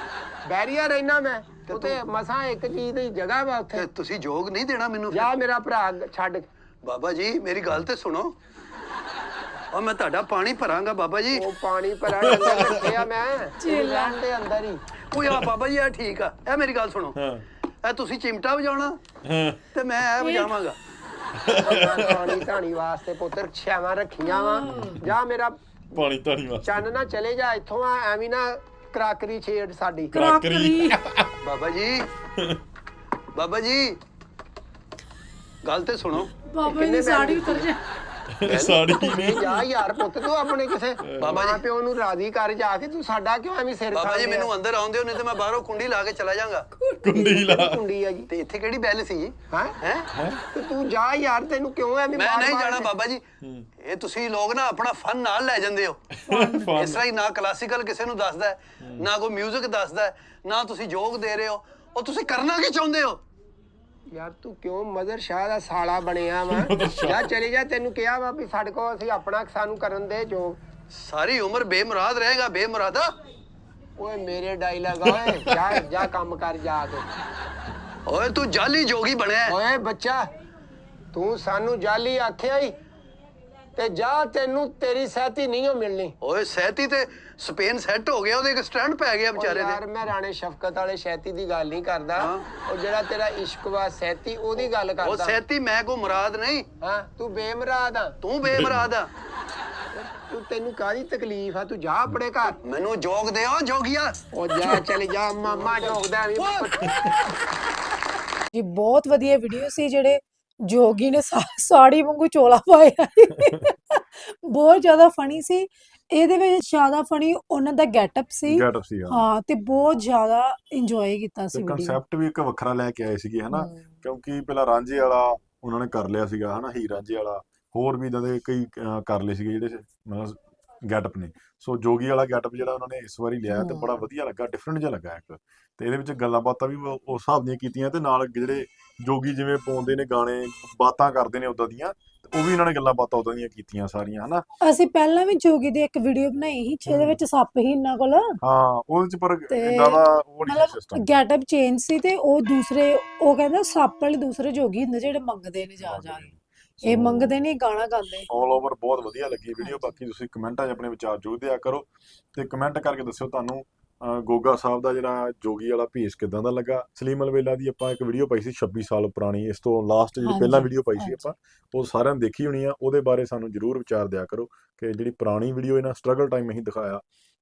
ਬੈਰੀਆ ਰਹਿਣਾ ਮੈਂ ਉਤੇ ਮਸਾਂ ਇੱਕ ਚੀਜ਼ ਦੀ ਜਗ੍ਹਾ ਵਾ ਉੱਥੇ ਤੇ ਤੁਸੀਂ ਜੋਗ ਨਹੀਂ ਦੇਣਾ ਮੈਨੂੰ ਜਾ ਮੇਰਾ ਭਰਾ ਛੱਡ ਬਾਬਾ ਜੀ ਮੇਰੀ ਗੱਲ ਤੇ ਸੁਣੋ ਉਹ ਮੈਂ ਤੁਹਾਡਾ ਪਾਣੀ ਭਰਾਂਗਾ ਬਾਬਾ ਜੀ ਉਹ ਪਾਣੀ ਭਰਾ ਡੰਗਰ ਰੱਖਿਆ ਮੈਂ ਚੇਲਾਂ ਦੇ ਅੰਦਰ ਹੀ ਉਹ ਯਾ ਬਾਬਾ ਜੀ ਇਹ ਠੀਕ ਆ ਇਹ ਮੇਰੀ ਗੱਲ ਸੁਣੋ ਹਾਂ ਇਹ ਤੁਸੀਂ ਚਿਮਟਾ ਵਜਾਉਣਾ ਹਾਂ ਤੇ ਮੈਂ ਇਹ ਵਜਾਵਾਂਗਾ ਪਾਣੀ ਧਾਣੀ ਵਾਸਤੇ ਪੁੱਤਰ ਛਾਵਾਂ ਰੱਖੀਆਂ ਵਾ ਜਾ ਮੇਰਾ ਪਾਣੀ ਧਾਣੀ ਵਾਸਤੇ ਚੰਨ ਨਾ ਚਲੇ ਜਾ ਇੱਥੋਂ ਆ ਐਵੇਂ ਨਾ ਕਰਾਕਰੀ ਛੇੜ ਸਾਡੀ ਕਰਾਕਰੀ ਬਾਬਾ ਜੀ ਬਾਬਾ ਜੀ ਗੱਲ ਤੇ ਸੁਣੋ ਬਾਬਾ ਜੀ ਦੀ ਸਾੜੀ ਉਤਰ ਜਾ ਸਾੜੀ ਨਹੀਂ ਜਾ ਯਾਰ ਪੁੱਤ ਤੂੰ ਆਪਣੇ ਕਿਸੇ ਬਾਬਾ ਜੀ। ਮਾਂ ਪਿਓ ਨੂੰ ਰਾਜ਼ੀ ਕਰ ਜਾ ਕੇ ਤੂੰ ਸਾਡਾ ਕਿਉਂ ਐਵੇਂ ਸਿਰ ਬਾਬਾ ਜੀ ਖਾਂਦੇ ਆ? ਮੈਨੂੰ ਅੰਦਰ ਆਉਣ ਦਿਓ ਨਹੀਂ ਤੇ ਮੈਂ ਬਾਹਰੋਂ ਕੁੰਡੀ ਲਾ ਕੇ ਚਲਾ ਜਾਵਾਂਗਾ ਕੁੰਡੀ ਲਾ ਕਿਹੜੀ ਕੁੰਡੀ ਆ ਜੀ ਤੇ ਇੱਥੇ ਕਿਹੜੀ ਬੈਲ ਸੀ ਜੀ ਹੈ ਹੈ ਤੇ ਤੂੰ ਜਾ ਯਾਰ ਤੈਨੂੰ ਕਿਉਂ ਐਵੇਂ ਮੈਂ ਨਹੀਂ ਬਾਰ-ਬਾਰ ਜਾਣਾ ਬਾਬਾ ਜੀ ਇਹ ਤੁਸੀਂ ਲੋਕ ਨਾ ਆਪਣਾ ਫਨ ਨਾਲ ਲੈ ਜਾਂਦੇ ਹੋ ਇਸ ਤਰ੍ਹਾਂ ਹੀ ਨਾ ਕਲਾਸੀਕਲ ਕਿਸੇ ਨੂੰ ਦੱਸਦਾ ਹੈ, ਨਾ ਕੋਈ 뮤직 ਦੱਸਦਾ ਹੈ, ਨਾ ਤੁਸੀਂ ਜੋਗ ਦੇ ਰਹੇ ਹੋ ਉਹ ਤੁਸੀਂ ਕਰਨਾ ਕੀ ਚਾਹੁੰਦੇ ਹੋ ਯਾਰ ਤੂੰ ਕਿਉਂ ਮਦਰ ਸ਼ਾਹ ਦਾ ਸਾਲਾ ਬਣਿਆ ਵਾ ਜਾ ਚਲੇ ਜਾ ਤੈਨੂੰ ਕਿਹਾ ਵਾ ਵੀ ਸਾਡੇ ਕੋਲ ਅਸੀਂ ਆਪਣਾ ਸਾਨੂੰ ਕਰਨ ਦੇ ਜੋ ਸਾਰੀ ਉਮਰ ਬੇਮੁਰਾਦ ਰਹੇਗਾ ਬੇਮੁਰਾਦਾ ਓਏ ਮੇਰੇ ਡਾਇਲੌਗ ਓਏ ਜਾ ਜਾ ਕੰਮ ਕਰ ਜਾ ਕੇ ਓਏ ਤੂੰ ਜਾਲੀ ਜੋਗੀ ਬਣਿਆ ਹੈ। ਓਏ ਬੱਚਾ ਤੂੰ ਸਾਨੂੰ ਜਾਲੀ ਆਖਿਆ ਹੀ ਤੇ ਜਾ ਤੈਨੂੰ ਤੇਰੀ ਸਹਿਤੀ ਨਹੀਂ ਓ ਮਿਲਣੀ ਓਏ ਸਹਿਤੀ ਤੇ ਸਪੇਨ ਸੈੱਟ ਹੋ ਗਿਆ ਉਹਦੇ ਇੱਕ ਸਟੈਂਡ ਪੈ ਗਿਆ ਓ ਵਿਚਾਰੇ ਯਾਰ ਦੇ ਮੈਂ ਰਾਣੇ ਸ਼ਫਕਤ ਵਾਲੇ ਸਹਿਤੀ ਦੀ ਗੱਲ ਨਹੀਂ ਕਰਦਾ ਹਾਂ। ਉਹ ਜਿਹੜਾ ਤੇਰਾ ਇਸ਼ਕ ਵਾ ਸਹਿਤੀ ਉਹਦੀ ਗੱਲ ਉਹ ਕਰਦਾ ਸਹਿਤੀ ਮੈਂ ਕੋ ਮੁਰਾਦ ਨਹੀਂ ਹਾਂ ਤੂੰ ਬੇਮਰਾਦ ਆ ਤੂੰ ਬੇਮੁਰਾਦ ਆ ਤੈਨੂੰ ਕਾਹਦੀ ਤਕਲੀਫ ਆ ਤੂੰ ਜਾ ਆਪਣੇ ਘਰ ਮੈਨੂੰ ਜੋਗ ਦਿਓ ਜੋਗੀਆ ਉਹ ਜਾ ਚਲੇ ਜਾ ਮਾਮਾ ਜੋਗਦਾ ਵੀ ਜੀ ਬਹੁਤ ਵਧੀਆ ਵੀਡੀਓ ਸੀ ਜਿਹੜੇ ਜੋਗੀ ਨੇ ਸਾੜੀ ਵਾਂਗੂ ਚੋਲਾ ਪਾਇਆ ਬਹੁਤ ਜ਼ਿਆਦਾ ਫਨੀ ਸੀ ਇਹਦੇ ਵਿੱਚ ਜ਼ਿਆਦਾ ਫਨੀ ਉਹਨਾਂ ਦਾ ਗੈਟਅਪ ਸੀ ਗੈਟਅਪ ਸੀ ਹਾਂ ਹਾਂ ਤੇ ਬਹੁਤ ਜ਼ਿਆਦਾ ਇੰਜੋਏ ਕੀਤਾ ਸੀ ਤੇ ਵੀਡੀਓ ਕਨਸੈਪਟ ਵੀ ਇੱਕ ਵੱਖਰਾ ਲੈ ਕੇ ਆਏ ਸੀਗੇ ਹਨਾ ਕਿਉਂਕਿ ਪਹਿਲਾਂ ਰਾਂਝੇ ਵਾਲਾ ਉਹਨਾਂ ਨੇ ਕਰ ਲਿਆ ਸੀਗਾ ਹਨਾ ਹੀਰ ਰਾਂਝੇ ਵਾਲਾ ਹੋਰ ਵੀ ਇਦਾਂ ਦੇ ਕਈ ਕਰ ਲਏ ਸੀਗੇ ਜਿਹੜੇ ਮਤਲਬ ਗੈਟਅਪ ਨੇ ਸੋ ਜੋਗੀ ਵਾਲਾ ਗੈਟਅਪ ਜਿਹੜਾ ਉਹਨਾਂ ਨੇ ਇਸ ਵਾਰੀ ਲਿਆ ਤੇ ਬੜਾ ਵਧੀਆ ਲੱਗਾ ਡਿਫਰੈਂਟ ਜਿਹਾ ਲੱਗਾ ਇੱਕ ਤੇ ਇਹਦੇ ਵਿੱਚ ਗੱਲਾਂ ਬਾਤਾਂ ਵੀ ਉਸ ਹਿਸਾਬ ਦੀਆਂ ਕੀਤੀਆਂ ਤੇ ਨਾਲ ਜਿਹੜੇ ਜੋਗੀ ਜਿਵੇਂ ਪਾਉਂਦੇ ਨੇ ਗਾਣੇ ਬਾਤਾਂ ਕਰਦੇ ਨੇ ਉਦਾਂ ਦੀਆਂ ਉਹ ਵੀ ਇਹਨਾਂ ਨੇ ਗੱਲਾਂ ਬਾਤਾਂ ਉਦਾਂ ਦੀਆਂ ਕੀਤੀਆਂ ਸਾਰੀਆਂ ਹਨਾ ਅਸੀਂ ਪਹਿਲਾਂ ਵੀ ਜੋਗੀ ਦੀ ਇੱਕ ਵੀਡੀਓ ਬਣਾਈ ਸੀ ਜਿਹਦੇ ਵਿੱਚ ਸੱਪ ਹੀ ਇਹਨਾਂ ਕੋਲ ਹਾਂ ਉਹਦੇ ਚ ਪਰ ਤੇ ਇਦਾਂ ਦਾ ਉਹ ਨਹੀਂ ਮਤਲਬ ਸਿਸਟਮ ਗੈਟਅਪ ਚੇਂਜ ਸੀ ਤੇ ਉਹ ਦੂਸਰੇ ਉਹ ਕਹਿੰਦਾ ਸੱਪ ਵਾਲੇ ਦੂਸਰੇ ਜੋਗੀ ਹੁੰਦੇ ਜਿਹੜੇ ਮੰਗਦੇ ਨੇ ਜਾ ਜਾ ਕੇ ਇਹ ਮੰਗਦੇ ਨਹੀਂ ਗਾਣਾ ਗਾਉਂਦੇ ਆਲ ਓਵਰ ਬਹੁਤ ਵਧੀਆ ਲੱਗੀ ਵੀਡੀਓ ਬਾਕੀ ਤੁਸੀਂ ਕਮੈਂਟਾਂ 'ਚ ਆਪਣੇ ਵਿਚਾਰ ਜ਼ਰੂਰ ਦਿਆ ਕਰੋ ਤੇ ਕਮੈਂਟ ਕਰਕੇ ਦੱਸਿਓ ਤੁਹਾਨੂੰ ਗੋਗਾ ਸਾਹਿਬ ਦਾ ਜਿਹੜਾ ਜੋਗੀ ਵਾਲਾ ਭੇਸ ਕਿਦਾਂ ਦਾ ਲੱਗਾ ਸਲੀਮ ਅਲਵੇਲਾ ਦੀ ਆਪਾਂ ਇੱਕ ਵੀਡੀਓ ਪਾਈ ਸੀ 26 ਸਾਲ ਪੁਰਾਣੀ ਇਸ ਤੋਂ ਲਾਸਟ ਜਿਹੜੀ ਪਹਿਲਾਂ ਵੀਡੀਓ ਪਾਈ ਸੀ ਆਪਾਂ ਉਹ ਸਾਰਿਆਂ ਨੇ ਦੇਖੀ ਹੋਣੀ ਆ ਉਹਦੇ ਬਾਰੇ ਸਾਨੂੰ ਜ਼ਰੂਰ ਵਿਚਾਰ ਦਿਆ ਕਰੋ ਕਿ ਜਿਹੜੀ ਪੁਰਾਣੀ ਵੀਡੀਓ ਇਹਨਾਂ ਸਟਰਗਲ ਟਾਈਮ ਅਸੀਂ ਦਿਖਾਇਆ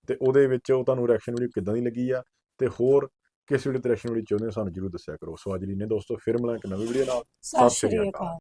ਤੇ ਉਹਦੇ ਵਿੱਚ ਉਹ ਤੁਹਾਨੂੰ ਰਿਐਕਸ਼ਨ ਵੀਡੀਓ ਕਿਦਾਂ ਦੀ ਲੱਗੀ ਆ ਤੇ ਹੋਰ ਕਿਸ ਵੀਡੀਓ ਤੇ ਰਿਐਕਸ਼ਨ ਵੀਡੀਓ ਚਾਹੁੰਦੇ ਹੋ ਸਾਨੂੰ ਜ਼ਰੂਰ ਦੱਸਿਆ ਕਰੋ ਸੋ ਅੱਜ ਲਈ ਨੇ ਦੋਸਤੋ ਫਿਰ ਮਿਲਾਂਗੇ ਇੱਕ ਨਵੀਂ ਵੀਡੀਓ ਨਾਲ ਸਤਿ ਸ਼੍ਰੀ ਅਕਾਲ